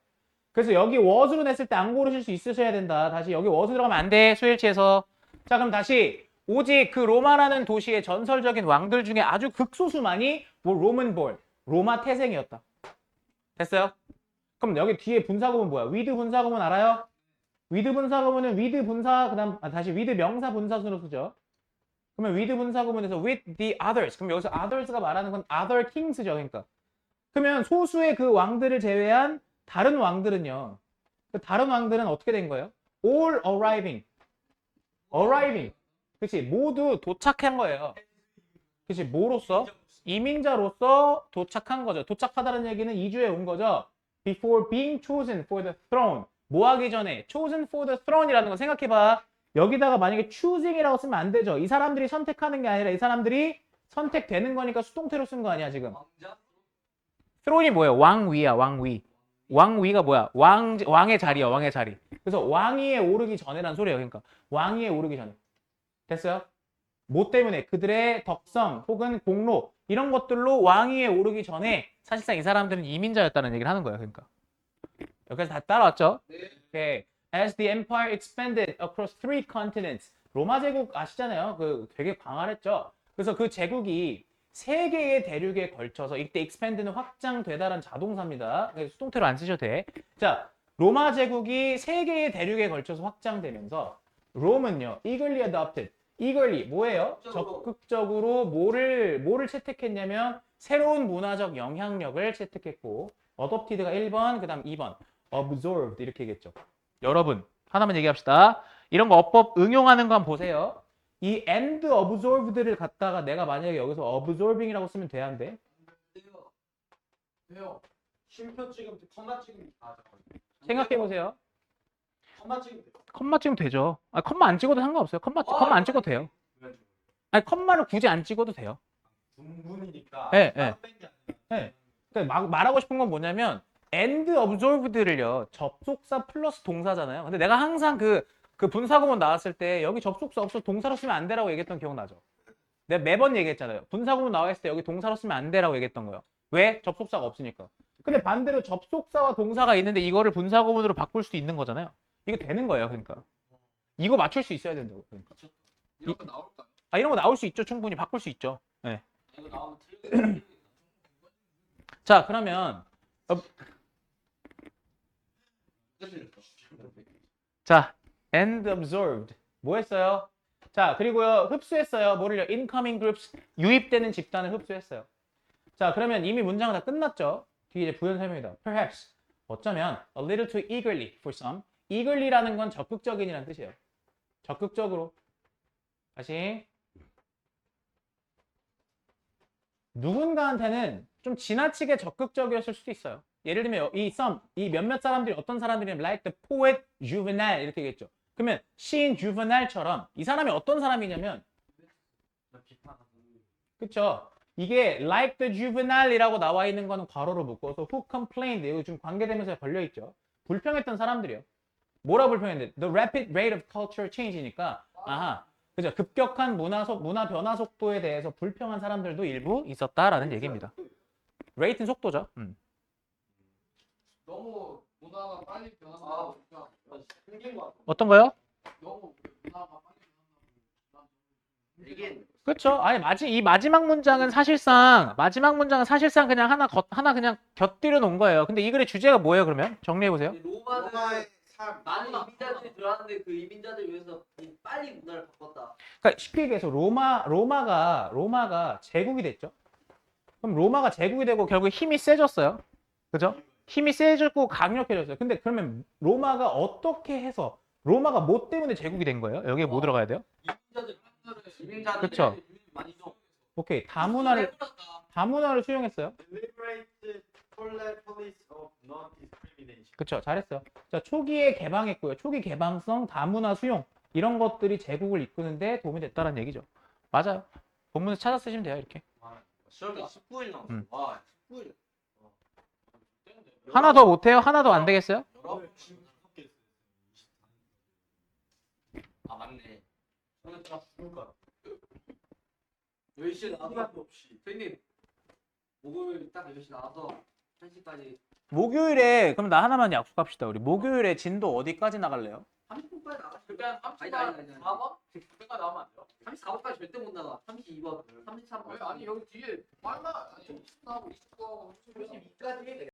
그래서 여기 was로 냈을 때 안 고르실 수 있으셔야 된다. 다시 여기 was 들어가면 안 돼. 수일치에서. 자, 그럼 다시 오직 그 로마라는 도시의 전설적인 왕들 중에 아주 극소수만이 뭐 로만 볼, 로마 태생이었다. 됐어요? 그럼 여기 뒤에 분사구문 뭐야? with 분사구문 알아요? with 분사구문은 with 분사 그다음 다시 with 명사 분사순으로 쓰죠. 그러면 with 분사구문에서 with the others. 그럼 여기서 others가 말하는 건 other kings죠. 그러니까. 그러면 소수의 그 왕들을 제외한 다른 왕들은요. 그 다른 왕들은 어떻게 된 거예요? all arriving. arriving. 그렇지. 모두 도착한 거예요. 그렇지. 뭐로써? 이민자로서 도착한 거죠. 도착하다는 얘기는 이주해 온 거죠. Before being chosen for the throne. 뭐 하기 전에 chosen for the throne이라는 거 생각해봐. 여기다가 만약에 choosing이라고 쓰면 안 되죠. 이 사람들이 선택하는 게 아니라 이 사람들이 선택되는 거니까 수동태로 쓴 거 아니야 지금. 왕자? throne이 뭐예요? 왕위야, 왕위. 왕위가 뭐야? 왕의 자리야, 왕의 자리. 그래서 왕위에 오르기 전에란 소리예요. 그러니까 왕위에 오르기 전에. 됐어요? 뭐 때문에? 그들의 덕성 혹은 공로 이런 것들로 왕위에 오르기 전에 사실상 이 사람들은 이민자였다는 얘기를 하는 거예요. 그러니까 여기까지 다 따라왔죠? 네. Okay. As the empire expanded across 3 continents. 로마 제국 아시잖아요. 그 되게 광활했죠. 그래서 그 제국이 3개의 대륙에 걸쳐서 이때 expand는 확장되다라는 자동사입니다. 수동태로 안 쓰셔도 돼. 자, 로마 제국이 3개의 대륙에 걸쳐서 확장되면서 롬은요, eagerly adopted. eagerly 뭐예요? 적극적으로 뭐를 채택했냐면 새로운 문화적 영향력을 채택했고 adopted가 1번, 그다음 2번 absorbed 이렇게 얘기했죠. 여러분 하나만 얘기합시다. 이런 거 어법 응용하는 거 한번 보세요. 이 and absorbed를 갖다가 내가 만약에 여기서 absorbing이라고 쓰면 돼야 안 돼? 왜요? 쉼표 찍으면 돼. 컴마 찍으면 돼. 생각해 보세요. 컴마 찍으면 돼. 컴마 찍으면 되죠. 아, 컴마 안 찍어도 상관없어요. 컴마 안 찍어도 돼요. 아니 컴마를 굳이 안 찍어도 돼요. 분분이니까. 네, 네. 뺀게 아니라. 네. 그러니까 말하고 싶은 건 뭐냐면 and absorbed를요 접속사 플러스 동사잖아요. 근데 내가 항상 그 분사구문 나왔을 때 여기 접속사 없어 동사로 쓰면 안 되라고 얘기했던 기억나죠? 내가 매번 얘기했잖아요. 분사구문 나와 있을 때 여기 동사로 쓰면 안 되라고 얘기했던 거예요. 왜? 접속사가 없으니까. 근데 반대로 접속사와 동사가 있는데 이거를 분사구문으로 바꿀 수도 있는 거잖아요. 이거 되는 거예요. 그러니까 이거 맞출 수 있어야 된다고. 그러니까. 이런 거 나올까요? 아, 이런 거 나올 수 있죠. 충분히 바꿀 수 있죠. 네. 이거 나오면 틀리겠다. 자, 그러면 자, and absorbed 뭐 했어요? 자, 그리고요 흡수했어요. 뭐를요? incoming groups 유입되는 집단을 흡수했어요. 자, 그러면 이미 문장은 다 끝났죠. 뒤에 이제 부연 설명이다. Perhaps 어쩌면 a little too eagerly for some. eagerly라는 건 적극적인이라는 뜻이에요. 적극적으로. 다시 누군가한테는 좀 지나치게 적극적이었을 수도 있어요. 예를 들면 이 몇몇 사람들이 어떤 사람들이냐면 like the poet Juvenal 이렇게 얘기했죠. 그러면 시인 주브날처럼 이 사람이 어떤 사람이냐면 그쵸? 이게 like the juvenile이라고 나와 있는 거는 괄호로 묶어서 who complained 이거 지금 관계대명사에 걸려 있죠. 불평했던 사람들이요. 뭐라 불평했는데 the rapid rate of cultural change니까 아하 그죠? 급격한 문화 변화 속도에 대해서 불평한 사람들도 일부 있었다라는 얘기입니다. rate는 속도죠. 너무 문화가 빨리 변하는 생긴 거 같아. 어떤 거요? 너무 문화가 빨리 이게 그렇죠. 아니 이 마지막 문장은 사실상 그냥 하나 그냥 곁들여 놓은 거예요. 근데 이 글의 주제가 뭐예요? 그러면 정리해 보세요. 로마는 로마의 삶. 많은 이민자들이 들어왔는데 그 이민자들 위해서 빨리 문화를 바꿨다. 그러니까 쉽게 얘기해서 로마가 제국이 됐죠. 그럼 로마가 제국이 되고 결국 힘이 세졌어요. 그죠? 힘이 세졌고 강력해졌어요. 근데 그러면 로마가 어떻게 해서 로마가 뭐 때문에 제국이 된 거예요? 여기에 뭐 들어가야 돼요? 이민자들 그쵸. 많이 좀 오케이. 다문화를 수용했어요. Deliberate policy of non-discrimination. 그쵸. 잘했어요. 자, 초기에 개방했고요. 초기 개방성, 다문화 수용 이런 것들이 제국을 이끄는데 도움이 됐다는 얘기죠. 맞아요. 본문에서 찾아 쓰시면 돼요. 이렇게. 시험이 19일 남았어. 음. 와, 19일. 하나 더 못해요? 하나 더 안 되겠어요? 아 맞네. 저는 다 죽을까? 10시에 나와서 시간도 없이. 선생님 목요일 딱 10시 나와서 1시까지 목요일에 그럼 나 하나만 약속합시다. 우리 목요일에 진도 어디까지 나갈래요? 30분까지 나가. 그러니까 아니, 34번? 그때까지 나오면 안 돼요? 34번까지 절대 못 나가. 32번, 33번. 아니 여기 뒤에 빨라. 아니 20나하고 29하고 32까지 해.